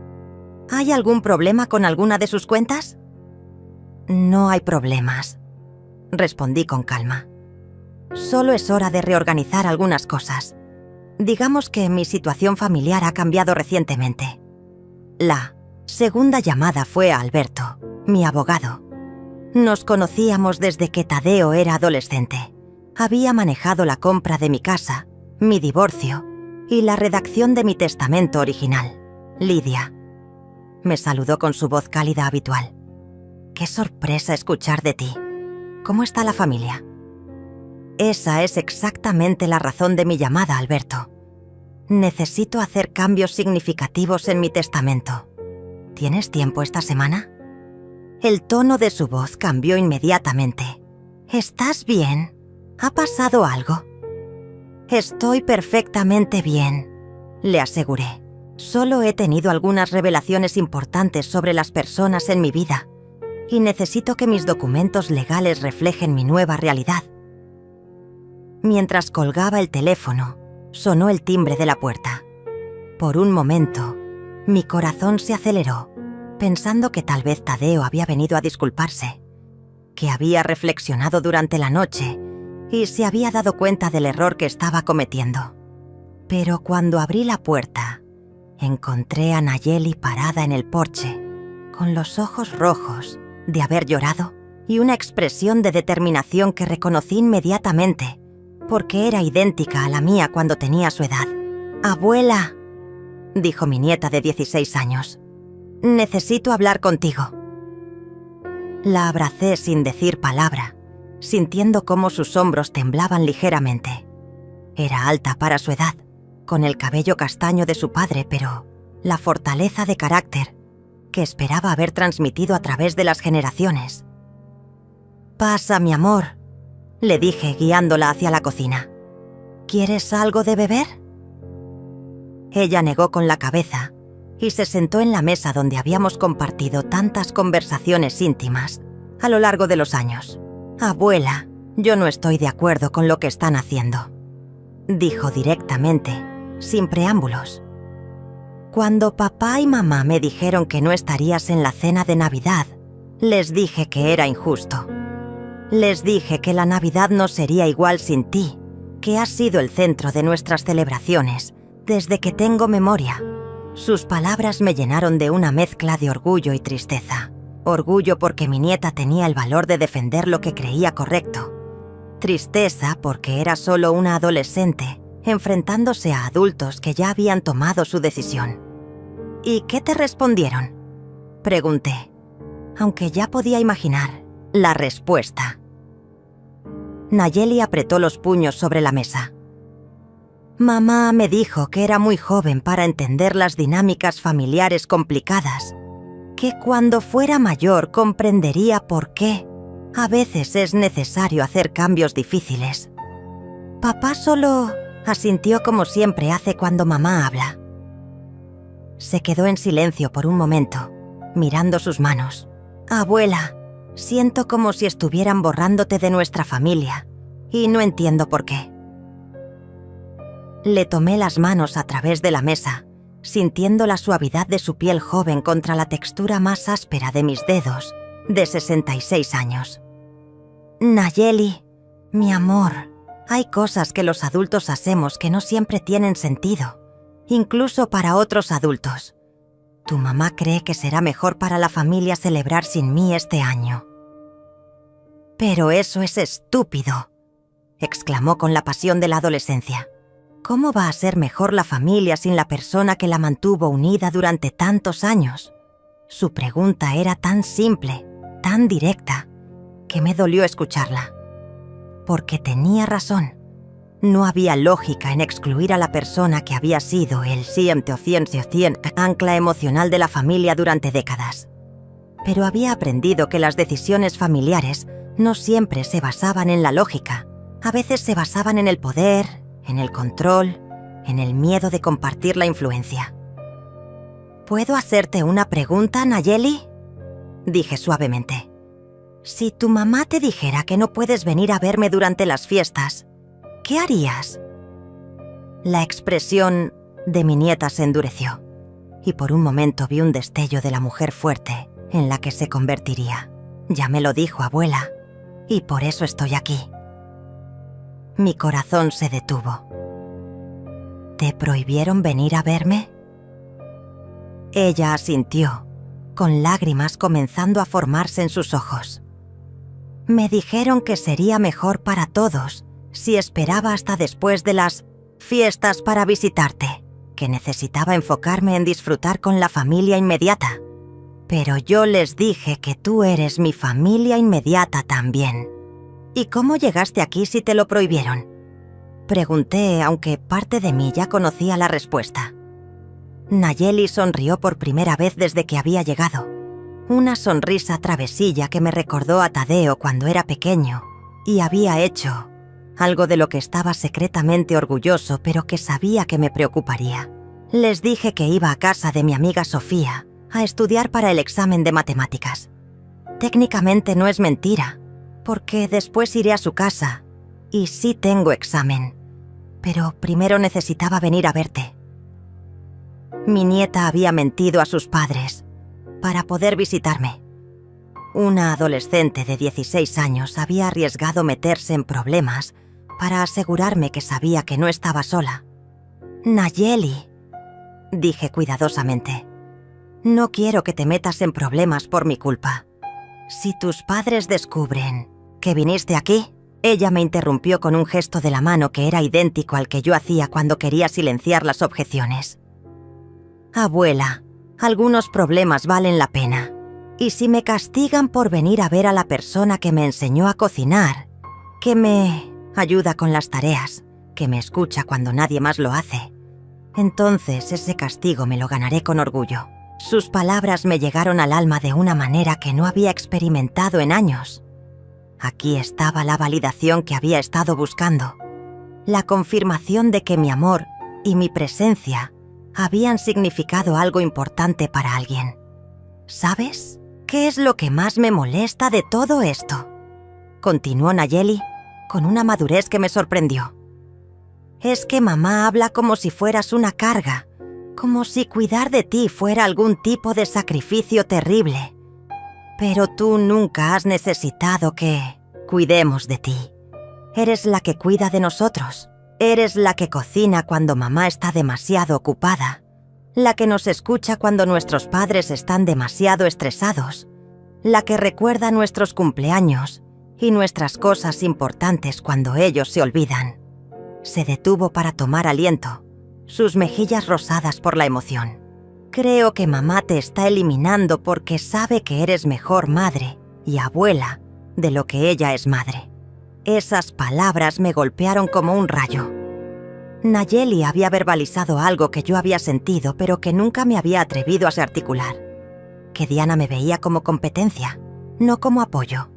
¿Hay algún problema con alguna de sus cuentas?» «No hay problemas», respondí con calma. «Solo es hora de reorganizar algunas cosas. Digamos que mi situación familiar ha cambiado recientemente». La segunda llamada fue a Alberto, mi abogado. Nos conocíamos desde que Tadeo era adolescente. Había manejado la compra de mi casa, mi divorcio y la redacción de mi testamento original. «Lidia», me saludó con su voz cálida habitual. «Qué sorpresa escuchar de ti. ¿Cómo está la familia?» «Esa es exactamente la razón de mi llamada, Alberto. Necesito hacer cambios significativos en mi testamento. ¿Tienes tiempo esta semana?» El tono de su voz cambió inmediatamente. «¿Estás bien? ¿Ha pasado algo?» «Estoy perfectamente bien», le aseguré. «Solo he tenido algunas revelaciones importantes sobre las personas en mi vida y necesito que mis documentos legales reflejen mi nueva realidad». Mientras colgaba el teléfono, sonó el timbre de la puerta. Por un momento, mi corazón se aceleró, pensando que tal vez Tadeo había venido a disculparse, que había reflexionado durante la noche y se había dado cuenta del error que estaba cometiendo. Pero cuando abrí la puerta, encontré a Nayeli parada en el porche, con los ojos rojos de haber llorado y una expresión de determinación que reconocí inmediatamente, porque era idéntica a la mía cuando tenía su edad. «Abuela», dijo mi nieta de 16 años, «necesito hablar contigo». La abracé sin decir palabra, sintiendo cómo sus hombros temblaban ligeramente. Era alta para su edad, con el cabello castaño de su padre, pero la fortaleza de carácter que esperaba haber transmitido a través de las generaciones. «Pasa, mi amor», le dije guiándola hacia la cocina. ¿Quieres algo de beber? Ella negó con la cabeza y se sentó en la mesa donde habíamos compartido tantas conversaciones íntimas a lo largo de los años. Abuela, yo no estoy de acuerdo con lo que están haciendo, dijo directamente, sin preámbulos. Cuando papá y mamá me dijeron que no estarías en la cena de Navidad, les dije que era injusto. Les dije que la Navidad no sería igual sin ti, que has sido el centro de nuestras celebraciones desde que tengo memoria. Sus palabras me llenaron de una mezcla de orgullo y tristeza. Orgullo porque mi nieta tenía el valor de defender lo que creía correcto. Tristeza porque era solo una adolescente, enfrentándose a adultos que ya habían tomado su decisión. ¿Y qué te respondieron?, pregunté, aunque ya podía imaginar la respuesta. Nayeli apretó los puños sobre la mesa. Mamá me dijo que era muy joven para entender las dinámicas familiares complicadas, que cuando fuera mayor comprendería por qué a veces es necesario hacer cambios difíciles. Papá solo asintió como siempre hace cuando mamá habla. Se quedó en silencio por un momento, mirando sus manos. Abuela, siento como si estuvieran borrándote de nuestra familia, y no entiendo por qué. Le tomé las manos a través de la mesa, sintiendo la suavidad de su piel joven contra la textura más áspera de mis dedos, de 66 años. Nayeli, mi amor, hay cosas que los adultos hacemos que no siempre tienen sentido, incluso para otros adultos. Tu mamá cree que será mejor para la familia celebrar sin mí este año. Pero eso es estúpido, exclamó con la pasión de la adolescencia. ¿Cómo va a ser mejor la familia sin la persona que la mantuvo unida durante tantos años? Su pregunta era tan simple, tan directa, que me dolió escucharla. Porque tenía razón. No había lógica en excluir a la persona que había sido el 100% ancla emocional de la familia durante décadas. Pero había aprendido que las decisiones familiares no siempre se basaban en la lógica. A veces se basaban en el poder, en el control, en el miedo de compartir la influencia. ¿Puedo hacerte una pregunta, Nayeli?, dije suavemente. Si tu mamá te dijera que no puedes venir a verme durante las fiestas, ¿qué harías? La expresión de mi nieta se endureció, y por un momento vi un destello de la mujer fuerte en la que se convertiría. Ya me lo dijo, abuela, y por eso estoy aquí. Mi corazón se detuvo. ¿Te prohibieron venir a verme? Ella asintió, con lágrimas comenzando a formarse en sus ojos. Me dijeron que sería mejor para todos si esperaba hasta después de las fiestas para visitarte, que necesitaba enfocarme en disfrutar con la familia inmediata. Pero yo les dije que tú eres mi familia inmediata también. ¿Y cómo llegaste aquí si te lo prohibieron?, pregunté, aunque parte de mí ya conocía la respuesta. Nayeli sonrió por primera vez desde que había llegado. Una sonrisa travesilla que me recordó a Tadeo cuando era pequeño y había hecho algo de lo que estaba secretamente orgulloso, pero que sabía que me preocuparía. Les dije que iba a casa de mi amiga Sofía a estudiar para el examen de matemáticas. Técnicamente no es mentira, porque después iré a su casa y sí tengo examen, pero primero necesitaba venir a verte. Mi nieta había mentido a sus padres para poder visitarme. Una adolescente de 16 años había arriesgado meterse en problemas para asegurarme que sabía que no estaba sola. Nayeli, dije cuidadosamente, no quiero que te metas en problemas por mi culpa. Si tus padres descubren que viniste aquí, ella me interrumpió con un gesto de la mano que era idéntico al que yo hacía cuando quería silenciar las objeciones. Abuela, algunos problemas valen la pena. Y si me castigan por venir a ver a la persona que me enseñó a cocinar, que me ayuda con las tareas, que me escucha cuando nadie más lo hace, entonces ese castigo me lo ganaré con orgullo. Sus palabras me llegaron al alma de una manera que no había experimentado en años. Aquí estaba la validación que había estado buscando. La confirmación de que mi amor y mi presencia habían significado algo importante para alguien. ¿Sabes? ¿Qué es lo que más me molesta de todo esto?, continuó Nayeli con una madurez que me sorprendió. Es que mamá habla como si fueras una carga, como si cuidar de ti fuera algún tipo de sacrificio terrible. Pero tú nunca has necesitado que cuidemos de ti. Eres la que cuida de nosotros. Eres la que cocina cuando mamá está demasiado ocupada. La que nos escucha cuando nuestros padres están demasiado estresados. La que recuerda nuestros cumpleaños y nuestras cosas importantes cuando ellos se olvidan. Se detuvo para tomar aliento, sus mejillas rosadas por la emoción. Creo que mamá te está eliminando porque sabe que eres mejor madre y abuela de lo que ella es madre. Esas palabras me golpearon como un rayo. Nayeli había verbalizado algo que yo había sentido, pero que nunca me había atrevido a articular. Que Diana me veía como competencia, no como apoyo.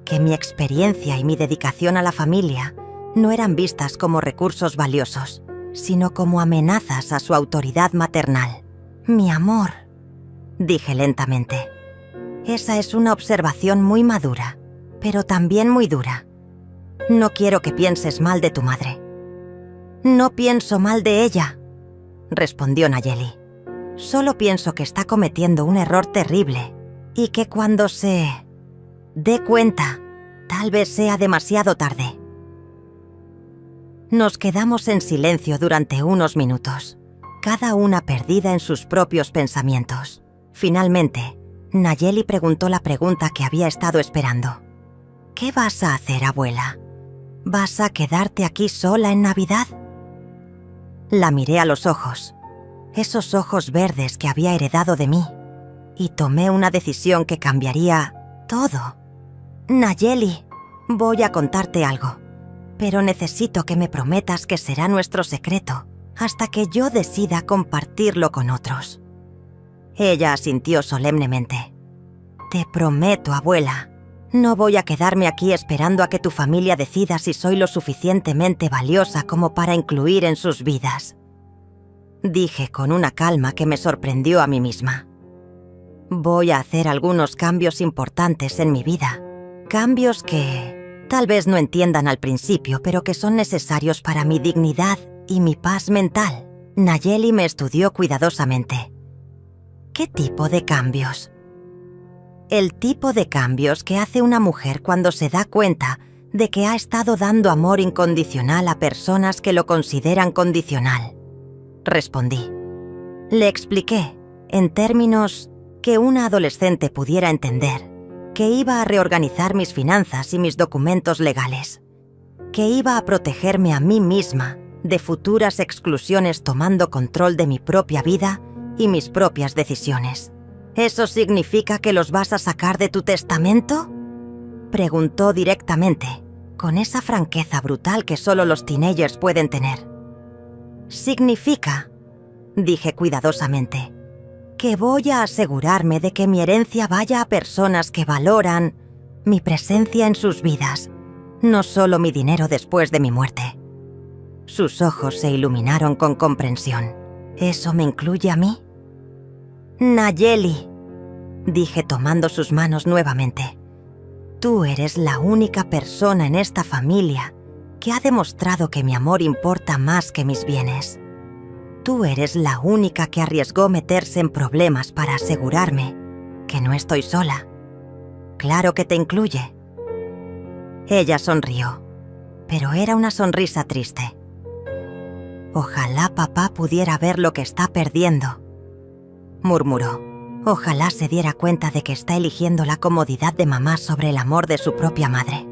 Que mi experiencia y mi dedicación a la familia no eran vistas como recursos valiosos, sino como amenazas a su autoridad maternal. Mi amor, dije lentamente. Esa es una observación muy madura, pero también muy dura. No quiero que pienses mal de tu madre. No pienso mal de ella, respondió Nayeli. Solo pienso que está cometiendo un error terrible y que cuando se dé cuenta, tal vez sea demasiado tarde. Nos quedamos en silencio durante unos minutos, cada una perdida en sus propios pensamientos. Finalmente, Nayeli preguntó la pregunta que había estado esperando. ¿Qué vas a hacer, abuela? ¿Vas a quedarte aquí sola en Navidad? La miré a los ojos, esos ojos verdes que había heredado de mí, y tomé una decisión que cambiaría todo. Nayeli, voy a contarte algo, pero necesito que me prometas que será nuestro secreto hasta que yo decida compartirlo con otros. Ella asintió solemnemente. Te prometo, abuela, no voy a quedarme aquí esperando a que tu familia decida si soy lo suficientemente valiosa como para incluir en sus vidas. Dije con una calma que me sorprendió a mí misma. Voy a hacer algunos cambios importantes en mi vida. Cambios que tal vez no entiendan al principio, pero que son necesarios para mi dignidad y mi paz mental. Nayeli me estudió cuidadosamente. ¿Qué tipo de cambios? El tipo de cambios que hace una mujer cuando se da cuenta de que ha estado dando amor incondicional a personas que lo consideran condicional. Respondí. Le expliqué, en términos que una adolescente pudiera entender, que iba a reorganizar mis finanzas y mis documentos legales, que iba a protegerme a mí misma de futuras exclusiones tomando control de mi propia vida y mis propias decisiones. ¿Eso significa que los vas a sacar de tu testamento?, preguntó directamente, con esa franqueza brutal que solo los teenagers pueden tener. Significa, dije cuidadosamente, que voy a asegurarme de que mi herencia vaya a personas que valoran mi presencia en sus vidas, no solo mi dinero después de mi muerte. Sus ojos se iluminaron con comprensión. ¿Eso me incluye a mí? Nayeli, dije tomando sus manos nuevamente. Tú eres la única persona en esta familia que ha demostrado que mi amor importa más que mis bienes. Tú eres la única que arriesgó meterse en problemas para asegurarme que no estoy sola. Claro que te incluye. Ella sonrió, pero era una sonrisa triste. Ojalá papá pudiera ver lo que está perdiendo, murmuró. Ojalá se diera cuenta de que está eligiendo la comodidad de mamá sobre el amor de su propia madre.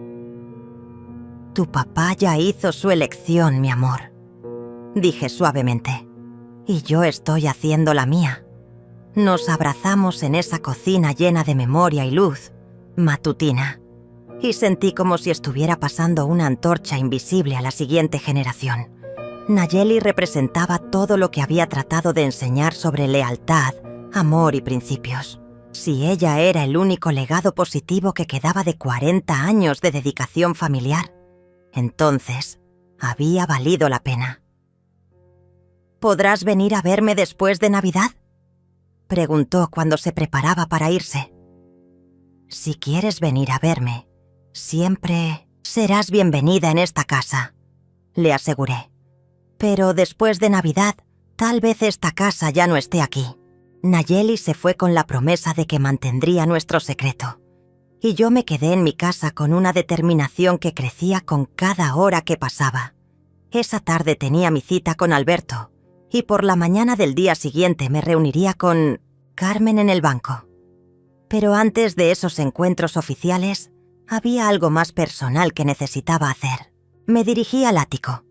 Tu papá ya hizo su elección, mi amor, dije suavemente, y yo estoy haciendo la mía. Nos abrazamos en esa cocina llena de memoria y luz, matutina, y sentí como si estuviera pasando una antorcha invisible a la siguiente generación. Nayeli representaba todo lo que había tratado de enseñar sobre lealtad, amor y principios. Si ella era el único legado positivo que quedaba de 40 años de dedicación familiar, entonces había valido la pena. ¿Podrás venir a verme después de Navidad?, preguntó cuando se preparaba para irse. Si quieres venir a verme, siempre serás bienvenida en esta casa, le aseguré. Pero después de Navidad, tal vez esta casa ya no esté aquí. Nayeli se fue con la promesa de que mantendría nuestro secreto, y yo me quedé en mi casa con una determinación que crecía con cada hora que pasaba. Esa tarde tenía mi cita con Alberto, y por la mañana del día siguiente me reuniría con Carmen en el banco. Pero antes de esos encuentros oficiales, había algo más personal que necesitaba hacer. Me dirigí al ático,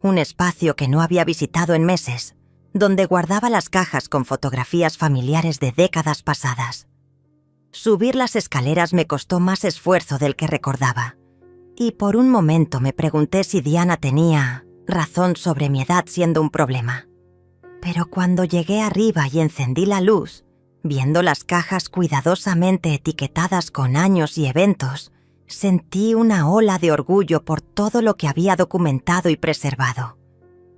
un espacio que no había visitado en meses, donde guardaba las cajas con fotografías familiares de décadas pasadas. Subir las escaleras me costó más esfuerzo del que recordaba, y por un momento me pregunté si Diana tenía razón sobre mi edad siendo un problema. Pero cuando llegué arriba y encendí la luz, viendo las cajas cuidadosamente etiquetadas con años y eventos, sentí una ola de orgullo por todo lo que había documentado y preservado.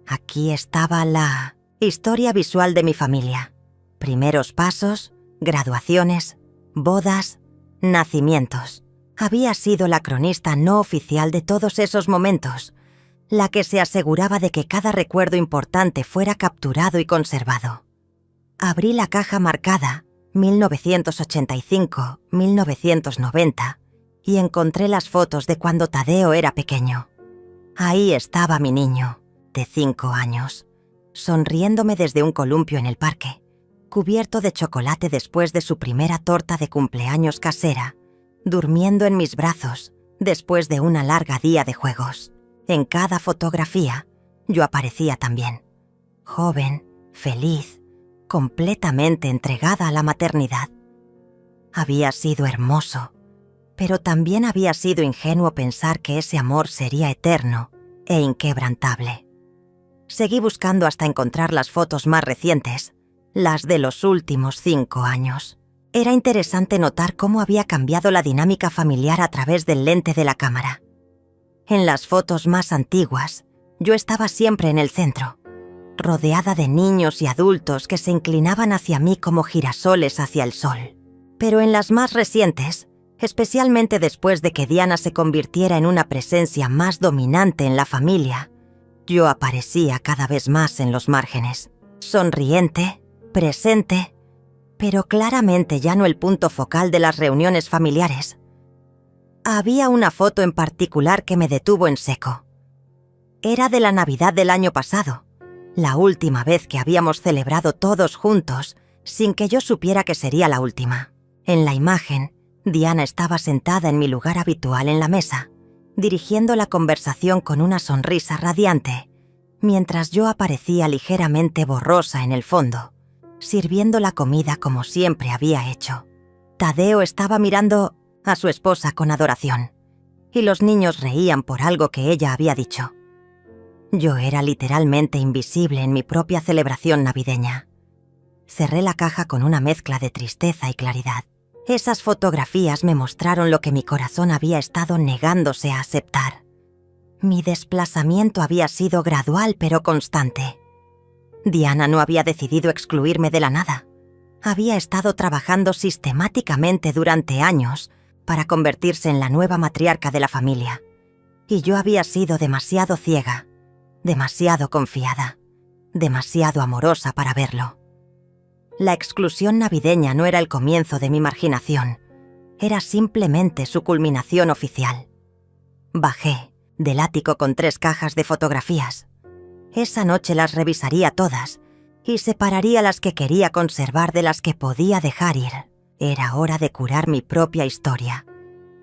Aquí estaba la historia visual de mi familia. Primeros pasos, graduaciones, bodas, nacimientos. Había sido la cronista no oficial de todos esos momentos, la que se aseguraba de que cada recuerdo importante fuera capturado y conservado. Abrí la caja marcada 1985-1990 y encontré las fotos de cuando Tadeo era pequeño. Ahí estaba mi niño, de 5 años, sonriéndome desde un columpio en el parque, cubierto de chocolate después de su primera torta de cumpleaños casera, durmiendo en mis brazos después de una larga día de juegos. En cada fotografía, yo aparecía también, joven, feliz, completamente entregada a la maternidad. Había sido hermoso, pero también había sido ingenuo pensar que ese amor sería eterno e inquebrantable. Seguí buscando hasta encontrar las fotos más recientes, las de los últimos 5 años. Era interesante notar cómo había cambiado la dinámica familiar a través del lente de la cámara. En las fotos más antiguas, yo estaba siempre en el centro, rodeada de niños y adultos que se inclinaban hacia mí como girasoles hacia el sol. Pero en las más recientes, especialmente después de que Diana se convirtiera en una presencia más dominante en la familia, yo aparecía cada vez más en los márgenes, sonriente, presente, pero claramente ya no el punto focal de las reuniones familiares. Había una foto en particular que me detuvo en seco. Era de la Navidad del año pasado, la última vez que habíamos celebrado todos juntos, sin que yo supiera que sería la última. En la imagen, Diana estaba sentada en mi lugar habitual en la mesa, dirigiendo la conversación con una sonrisa radiante, mientras yo aparecía ligeramente borrosa en el fondo, sirviendo la comida como siempre había hecho. Tadeo estaba mirando a su esposa con adoración, y los niños reían por algo que ella había dicho. Yo era literalmente invisible en mi propia celebración navideña. Cerré la caja con una mezcla de tristeza y claridad. Esas fotografías me mostraron lo que mi corazón había estado negándose a aceptar. Mi desplazamiento había sido gradual pero constante. Diana no había decidido excluirme de la nada. Había estado trabajando sistemáticamente durante años para convertirse en la nueva matriarca de la familia. Y yo había sido demasiado ciega, demasiado confiada, demasiado amorosa para verlo. La exclusión navideña no era el comienzo de mi marginación, era simplemente su culminación oficial. Bajé del ático con 3 cajas de fotografías. Esa noche las revisaría todas y separaría las que quería conservar de las que podía dejar ir. Era hora de curar mi propia historia,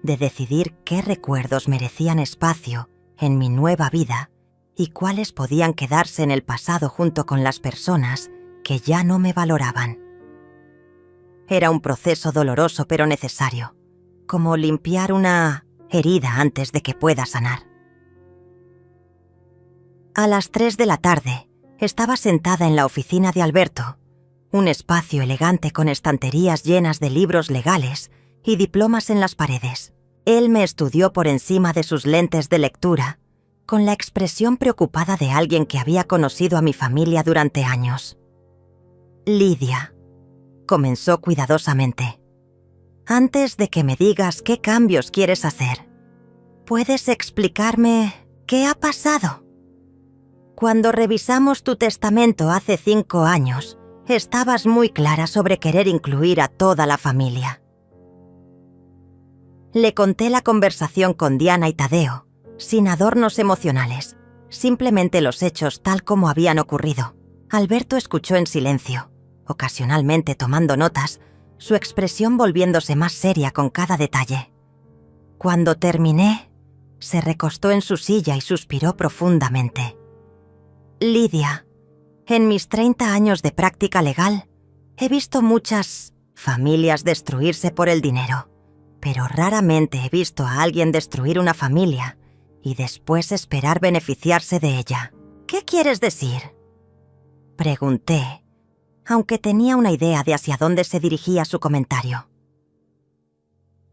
de decidir qué recuerdos merecían espacio en mi nueva vida y cuáles podían quedarse en el pasado junto con las personas que ya no me valoraban. Era un proceso doloroso pero necesario, como limpiar una herida antes de que pueda sanar. A las 3 de la tarde, estaba sentada en la oficina de Alberto, un espacio elegante con estanterías llenas de libros legales y diplomas en las paredes. Él me estudió por encima de sus lentes de lectura, con la expresión preocupada de alguien que había conocido a mi familia durante años. Lidia, comenzó cuidadosamente. Antes de que me digas qué cambios quieres hacer, ¿puedes explicarme qué ha pasado? Cuando revisamos tu testamento hace 5 años, estabas muy clara sobre querer incluir a toda la familia. Le conté la conversación con Diana y Tadeo, sin adornos emocionales, simplemente los hechos tal como habían ocurrido. Alberto escuchó en silencio, ocasionalmente tomando notas, su expresión volviéndose más seria con cada detalle. Cuando terminé, se recostó en su silla y suspiró profundamente. Lidia, en mis 30 años de práctica legal, he visto muchas familias destruirse por el dinero, pero raramente he visto a alguien destruir una familia y después esperar beneficiarse de ella. ¿Qué quieres decir?, pregunté, aunque tenía una idea de hacia dónde se dirigía su comentario.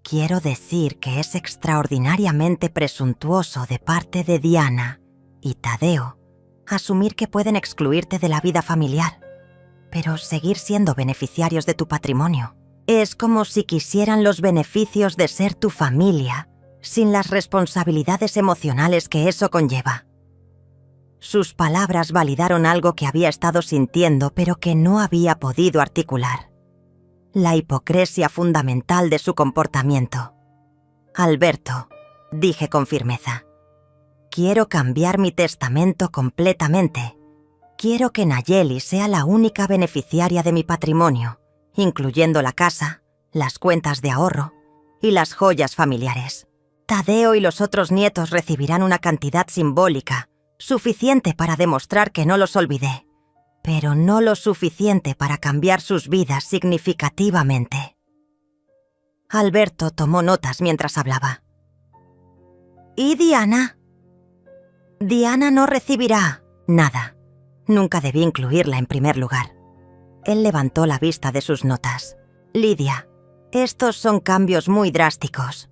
Quiero decir que es extraordinariamente presuntuoso de parte de Diana y Tadeo asumir que pueden excluirte de la vida familiar, pero seguir siendo beneficiarios de tu patrimonio. Es como si quisieran los beneficios de ser tu familia, sin las responsabilidades emocionales que eso conlleva. Sus palabras validaron algo que había estado sintiendo, pero que no había podido articular. La hipocresía fundamental de su comportamiento. Alberto, dije con firmeza, quiero cambiar mi testamento completamente. Quiero que Nayeli sea la única beneficiaria de mi patrimonio, incluyendo la casa, las cuentas de ahorro y las joyas familiares. Tadeo y los otros nietos recibirán una cantidad simbólica, suficiente para demostrar que no los olvidé, pero no lo suficiente para cambiar sus vidas significativamente. Alberto tomó notas mientras hablaba. ¿Y Diana? Diana no recibirá nada. Nunca debí incluirla en primer lugar. Él levantó la vista de sus notas. Lidia, estos son cambios muy drásticos.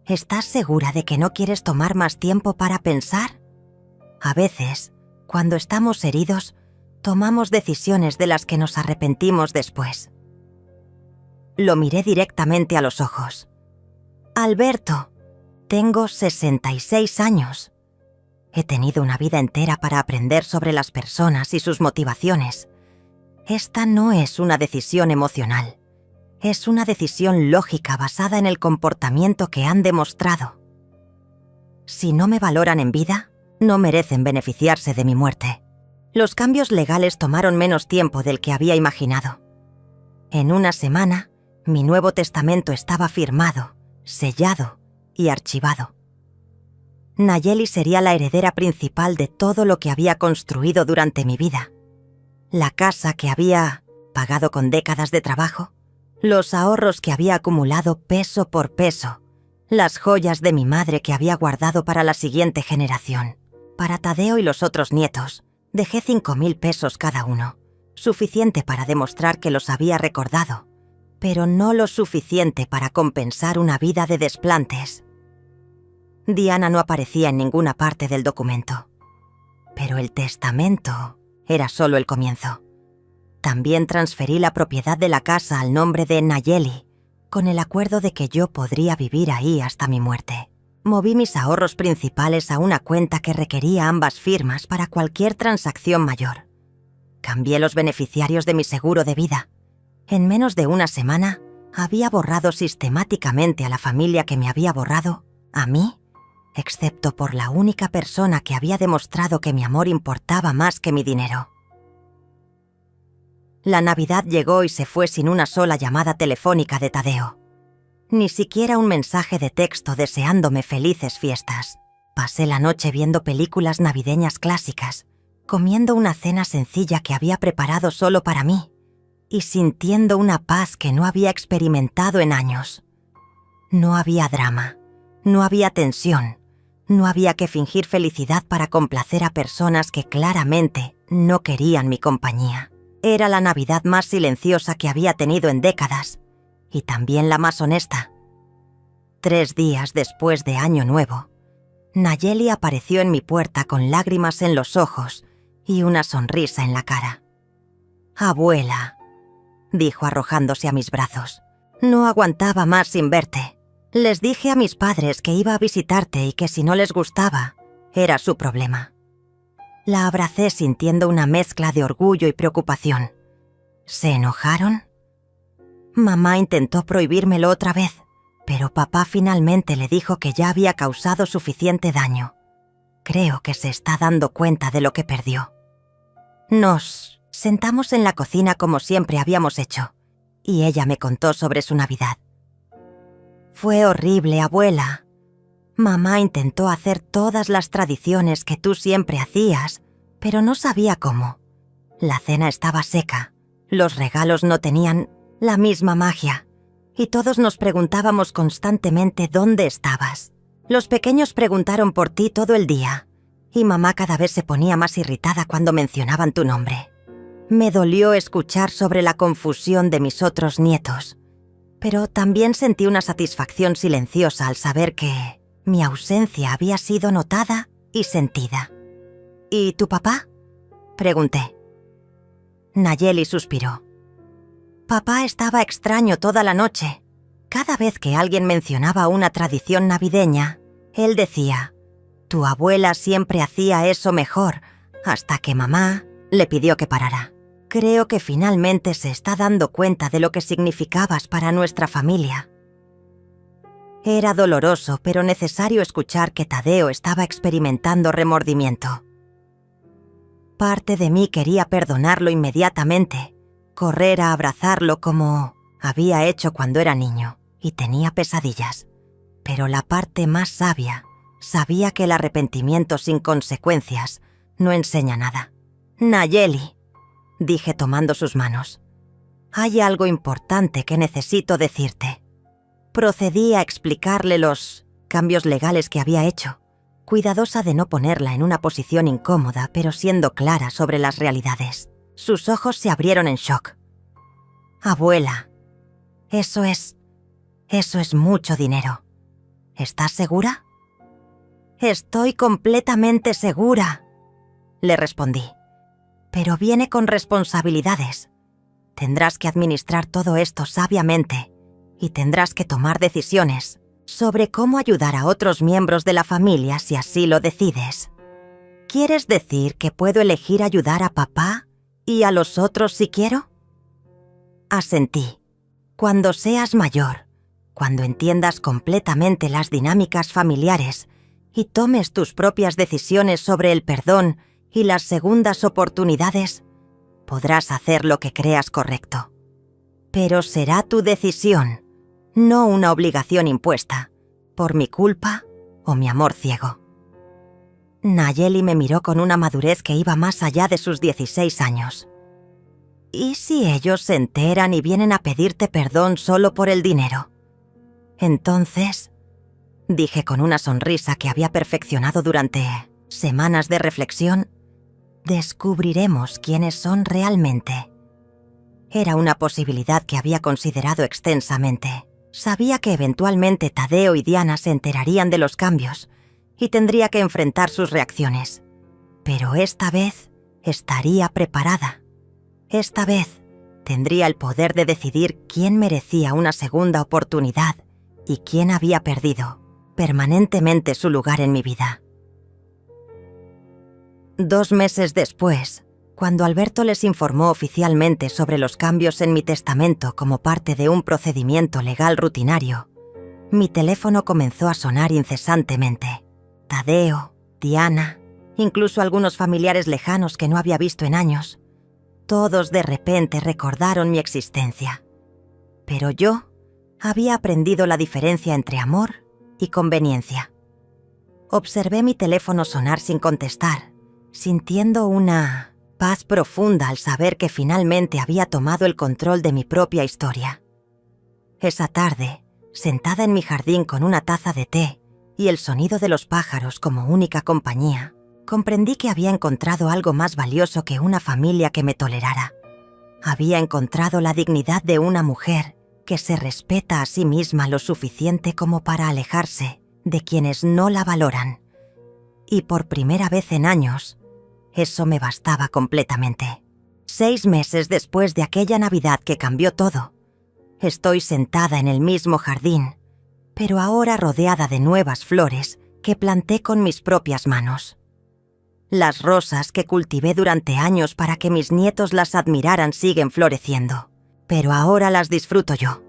¿Estás segura de que no quieres tomar más tiempo para pensar? A veces, cuando estamos heridos, tomamos decisiones de las que nos arrepentimos después. Lo miré directamente a los ojos. Alberto, tengo 66 años. He tenido una vida entera para aprender sobre las personas y sus motivaciones. Esta no es una decisión emocional. Es una decisión lógica basada en el comportamiento que han demostrado. Si no me valoran en vida, no merecen beneficiarse de mi muerte. Los cambios legales tomaron menos tiempo del que había imaginado. En una semana, mi nuevo testamento estaba firmado, sellado y archivado. Nayeli sería la heredera principal de todo lo que había construido durante mi vida. La casa que había pagado con décadas de trabajo, los ahorros que había acumulado peso por peso, las joyas de mi madre que había guardado para la siguiente generación. Para Tadeo y los otros nietos, dejé 5.000 pesos cada uno, suficiente para demostrar que los había recordado, pero no lo suficiente para compensar una vida de desplantes. Diana no aparecía en ninguna parte del documento, pero el testamento era solo el comienzo. También transferí la propiedad de la casa al nombre de Nayeli, con el acuerdo de que yo podría vivir ahí hasta mi muerte. Moví mis ahorros principales a una cuenta que requería ambas firmas para cualquier transacción mayor. Cambié los beneficiarios de mi seguro de vida. En menos de una semana, había borrado sistemáticamente a la familia que me había borrado, a mí, excepto por la única persona que había demostrado que mi amor importaba más que mi dinero. La Navidad llegó y se fue sin una sola llamada telefónica de Tadeo. Ni siquiera un mensaje de texto deseándome felices fiestas. Pasé la noche viendo películas navideñas clásicas, comiendo una cena sencilla que había preparado solo para mí y sintiendo una paz que no había experimentado en años. No había drama, no había tensión, no había que fingir felicidad para complacer a personas que claramente no querían mi compañía. Era la Navidad más silenciosa que había tenido en décadas, y también la más honesta. 3 días después de Año Nuevo, Nayeli apareció en mi puerta con lágrimas en los ojos y una sonrisa en la cara. «Abuela», dijo arrojándose a mis brazos, «no aguantaba más sin verte. Les dije a mis padres que iba a visitarte y que si no les gustaba, era su problema». La abracé sintiendo una mezcla de orgullo y preocupación. ¿Se enojaron? Mamá intentó prohibírmelo otra vez, pero papá finalmente le dijo que ya había causado suficiente daño. Creo que se está dando cuenta de lo que perdió. Nos sentamos en la cocina como siempre habíamos hecho, y ella me contó sobre su Navidad. «Fue horrible, abuela. Mamá intentó hacer todas las tradiciones que tú siempre hacías, pero no sabía cómo. La cena estaba seca, los regalos no tenían la misma magia, y todos nos preguntábamos constantemente dónde estabas. Los pequeños preguntaron por ti todo el día, y mamá cada vez se ponía más irritada cuando mencionaban tu nombre. Me dolió escuchar sobre la confusión de mis otros nietos, pero también sentí una satisfacción silenciosa al saber que mi ausencia había sido notada y sentida». «¿Y tu papá?», pregunté. Nayeli suspiró. «Papá estaba extraño toda la noche. Cada vez que alguien mencionaba una tradición navideña, él decía, «Tu abuela siempre hacía eso mejor», hasta que mamá le pidió que parara. Creo que finalmente se está dando cuenta de lo que significabas para nuestra familia». Era doloroso, pero necesario escuchar que Tadeo estaba experimentando remordimiento. Parte de mí quería perdonarlo inmediatamente, correr a abrazarlo como había hecho cuando era niño y tenía pesadillas. Pero la parte más sabia sabía que el arrepentimiento sin consecuencias no enseña nada. «Nayeli», dije tomando sus manos, «hay algo importante que necesito decirte». Procedí a explicarle los cambios legales que había hecho, cuidadosa de no ponerla en una posición incómoda, pero siendo clara sobre las realidades. Sus ojos se abrieron en shock. «Abuela, eso es mucho dinero. ¿Estás segura?». «Estoy completamente segura», le respondí. «Pero viene con responsabilidades. Tendrás que administrar todo esto sabiamente y tendrás que tomar decisiones sobre cómo ayudar a otros miembros de la familia si así lo decides». «¿Quieres decir que puedo elegir ayudar a papá y a los otros si quiero?». Asentí. «Cuando seas mayor, cuando entiendas completamente las dinámicas familiares y tomes tus propias decisiones sobre el perdón y las segundas oportunidades, podrás hacer lo que creas correcto. Pero será tu decisión, no una obligación impuesta, por mi culpa o mi amor ciego». Nayeli me miró con una madurez que iba más allá de sus 16 años. «¿Y si ellos se enteran y vienen a pedirte perdón solo por el dinero? Entonces», dije con una sonrisa que había perfeccionado durante semanas de reflexión, «descubriremos quiénes son realmente». Era una posibilidad que había considerado extensamente. Sabía que eventualmente Tadeo y Diana se enterarían de los cambios y tendría que enfrentar sus reacciones. Pero esta vez estaría preparada. Esta vez tendría el poder de decidir quién merecía una segunda oportunidad y quién había perdido permanentemente su lugar en mi vida. 2 meses después, cuando Alberto les informó oficialmente sobre los cambios en mi testamento como parte de un procedimiento legal rutinario, mi teléfono comenzó a sonar incesantemente. Tadeo, Diana, incluso algunos familiares lejanos que no había visto en años, todos de repente recordaron mi existencia. Pero yo había aprendido la diferencia entre amor y conveniencia. Observé mi teléfono sonar sin contestar, sintiendo una paz profunda al saber que finalmente había tomado el control de mi propia historia. Esa tarde, sentada en mi jardín con una taza de té y el sonido de los pájaros como única compañía, comprendí que había encontrado algo más valioso que una familia que me tolerara. Había encontrado la dignidad de una mujer que se respeta a sí misma lo suficiente como para alejarse de quienes no la valoran. Y por primera vez en años, eso me bastaba completamente. 6 meses después de aquella Navidad que cambió todo, estoy sentada en el mismo jardín, pero ahora rodeada de nuevas flores que planté con mis propias manos. Las rosas que cultivé durante años para que mis nietos las admiraran siguen floreciendo, pero ahora las disfruto yo.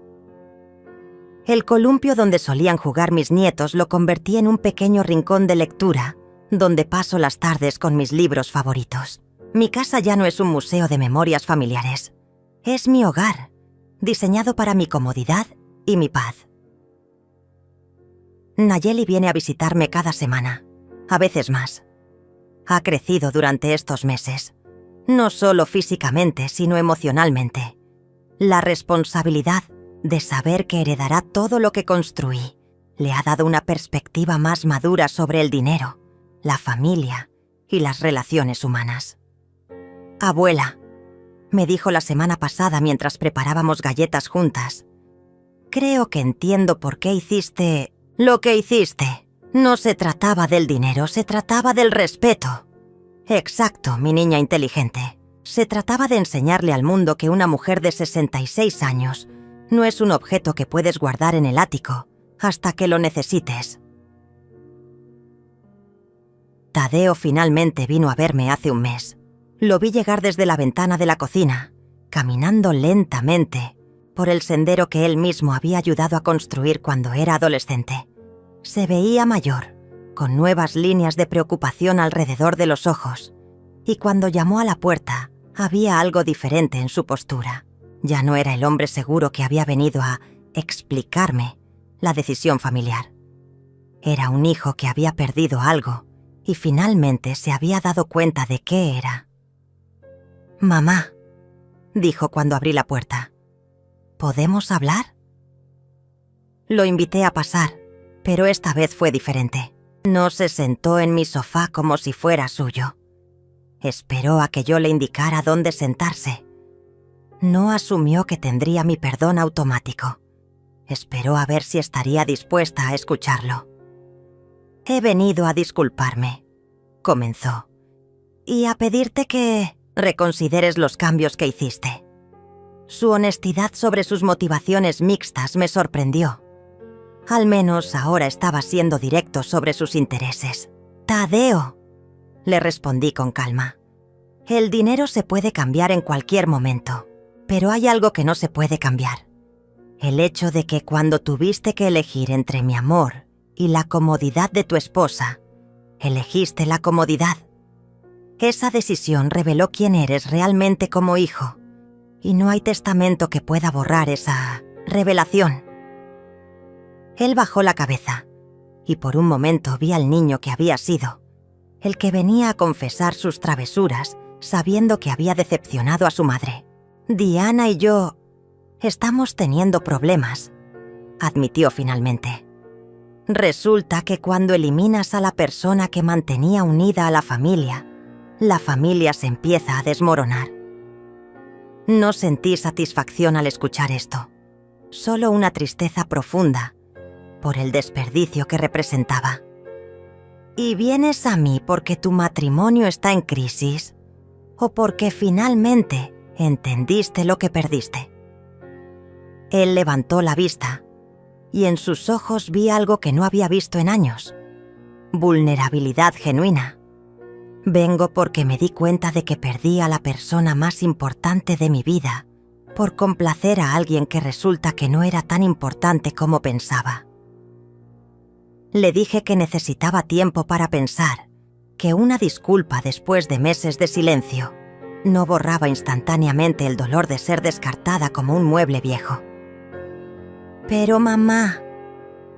El columpio donde solían jugar mis nietos lo convertí en un pequeño rincón de lectura, donde paso las tardes con mis libros favoritos. Mi casa ya no es un museo de memorias familiares. Es mi hogar, diseñado para mi comodidad y mi paz. Nayeli viene a visitarme cada semana, a veces más. Ha crecido durante estos meses, no solo físicamente, sino emocionalmente. La responsabilidad de saber que heredará todo lo que construí le ha dado una perspectiva más madura sobre el dinero, la familia y las relaciones humanas. «Abuela», me dijo la semana pasada mientras preparábamos galletas juntas, «creo que entiendo por qué hiciste lo que hiciste. No se trataba del dinero, se trataba del respeto». Exacto, mi niña inteligente. Se trataba de enseñarle al mundo que una mujer de 66 años no es un objeto que puedes guardar en el ático hasta que lo necesites. Tadeo finalmente vino a verme hace un mes. Lo vi llegar desde la ventana de la cocina, caminando lentamente por el sendero que él mismo había ayudado a construir cuando era adolescente. Se veía mayor, con nuevas líneas de preocupación alrededor de los ojos, y cuando llamó a la puerta, había algo diferente en su postura. Ya no era el hombre seguro que había venido a explicarme la decisión familiar. Era un hijo que había perdido algo y finalmente se había dado cuenta de qué era. «Mamá», dijo cuando abrí la puerta, «¿podemos hablar?». Lo invité a pasar, pero esta vez fue diferente. No se sentó en mi sofá como si fuera suyo. Esperó a que yo le indicara dónde sentarse. No asumió que tendría mi perdón automático. Esperó a ver si estaría dispuesta a escucharlo. «He venido a disculparme», comenzó, «y a pedirte que reconsideres los cambios que hiciste». Su honestidad sobre sus motivaciones mixtas me sorprendió. Al menos ahora estaba siendo directo sobre sus intereses. «Tadeo», le respondí con calma, «el dinero se puede cambiar en cualquier momento, pero hay algo que no se puede cambiar. El hecho de que cuando tuviste que elegir entre mi amor y la comodidad de tu esposa, elegiste la comodidad. Esa decisión reveló quién eres realmente como hijo, y no hay testamento que pueda borrar esa revelación». Él bajó la cabeza, y por un momento vi al niño que había sido, el que venía a confesar sus travesuras sabiendo que había decepcionado a su madre. «Diana y yo estamos teniendo problemas», admitió finalmente. «Resulta que cuando eliminas a la persona que mantenía unida a la familia se empieza a desmoronar». No sentí satisfacción al escuchar esto, solo una tristeza profunda por el desperdicio que representaba. «¿Y vienes a mí porque tu matrimonio está en crisis o porque finalmente entendiste lo que perdiste?» Él levantó la vista y en sus ojos vi algo que no había visto en años: vulnerabilidad genuina. «Vengo porque me di cuenta de que perdí a la persona más importante de mi vida por complacer a alguien que resulta que no era tan importante como pensaba». Le dije que necesitaba tiempo para pensar, que una disculpa después de meses de silencio no borraba instantáneamente el dolor de ser descartada como un mueble viejo. «Pero mamá»,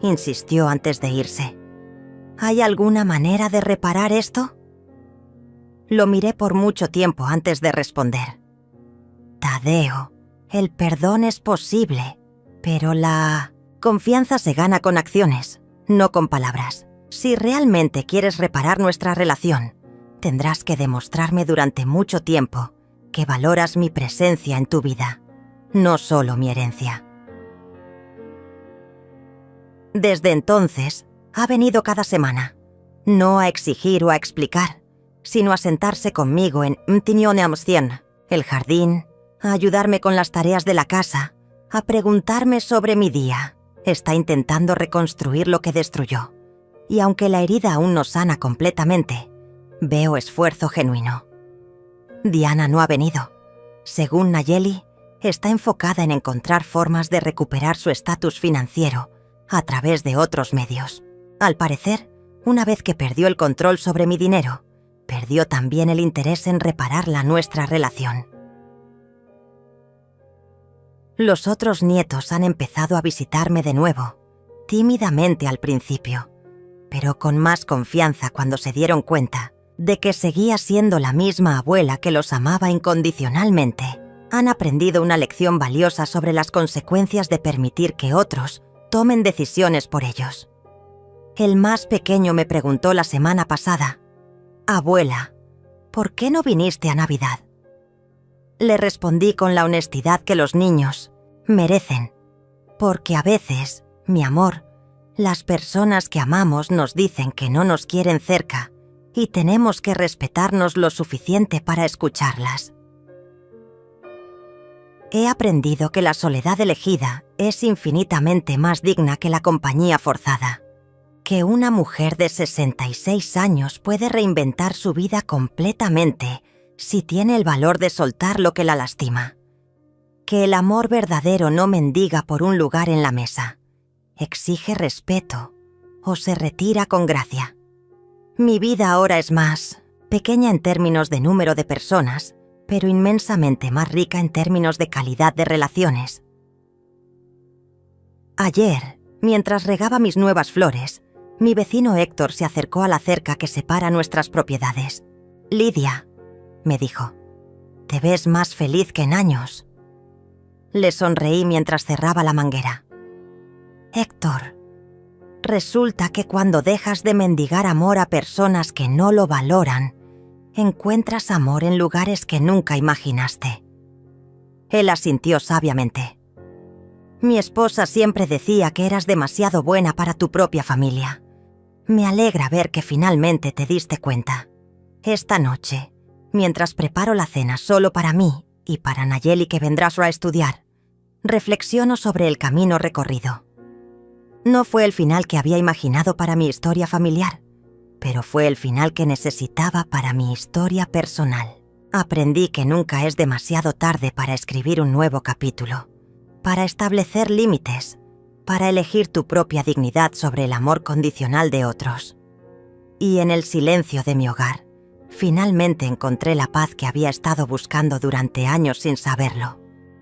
insistió antes de irse, «¿hay alguna manera de reparar esto?». Lo miré por mucho tiempo antes de responder. «Tadeo, el perdón es posible, pero la confianza se gana con acciones, no con palabras. Si realmente quieres reparar nuestra relación, tendrás que demostrarme durante mucho tiempo que valoras mi presencia en tu vida, no solo mi herencia. Desde entonces, ha venido cada semana, no a exigir o a explicar, sino a sentarse conmigo en Mtinioneamstien, el jardín, a ayudarme con las tareas de la casa, a preguntarme sobre mi día. Está intentando reconstruir lo que destruyó. Y aunque la herida aún no sana completamente, veo esfuerzo genuino. Diana no ha venido. Según Nayeli, está enfocada en encontrar formas de recuperar su estatus financiero a través de otros medios. Al parecer, una vez que perdió el control sobre mi dinero, perdió también el interés en reparar nuestra relación. Los otros nietos han empezado a visitarme de nuevo, tímidamente al principio, pero con más confianza cuando se dieron cuenta de que seguía siendo la misma abuela que los amaba incondicionalmente. Han aprendido una lección valiosa sobre las consecuencias de permitir que otros tomen decisiones por ellos. El más pequeño me preguntó la semana pasada: «Abuela, ¿por qué no viniste a Navidad?». Le respondí con la honestidad que los niños merecen, porque a veces, mi amor, las personas que amamos nos dicen que no nos quieren cerca y tenemos que respetarnos lo suficiente para escucharlas. He aprendido que la soledad elegida es infinitamente más digna que la compañía forzada, que una mujer de 66 años puede reinventar su vida completamente si tiene el valor de soltar lo que la lastima, que el amor verdadero no mendiga por un lugar en la mesa, exige respeto o se retira con gracia. Mi vida ahora es más pequeña en términos de número de personas, pero inmensamente más rica en términos de calidad de relaciones. Ayer, mientras regaba mis nuevas flores, mi vecino Héctor se acercó a la cerca que separa nuestras propiedades. «Lidia», me dijo, «te ves más feliz que en años». Le sonreí mientras cerraba la manguera. «Héctor, resulta que cuando dejas de mendigar amor a personas que no lo valoran, encuentras amor en lugares que nunca imaginaste». Él asintió sabiamente. «Mi esposa siempre decía que eras demasiado buena para tu propia familia. Me alegra ver que finalmente te diste cuenta. Esta noche, mientras preparo la cena solo para mí y para Nayeli que vendrá a estudiar, reflexiono sobre el camino recorrido. No fue el final que había imaginado para mi historia familiar, pero fue el final que necesitaba para mi historia personal. Aprendí que nunca es demasiado tarde para escribir un nuevo capítulo, para establecer límites, para elegir tu propia dignidad sobre el amor condicional de otros. Y en el silencio de mi hogar, finalmente encontré la paz que había estado buscando durante años sin saberlo.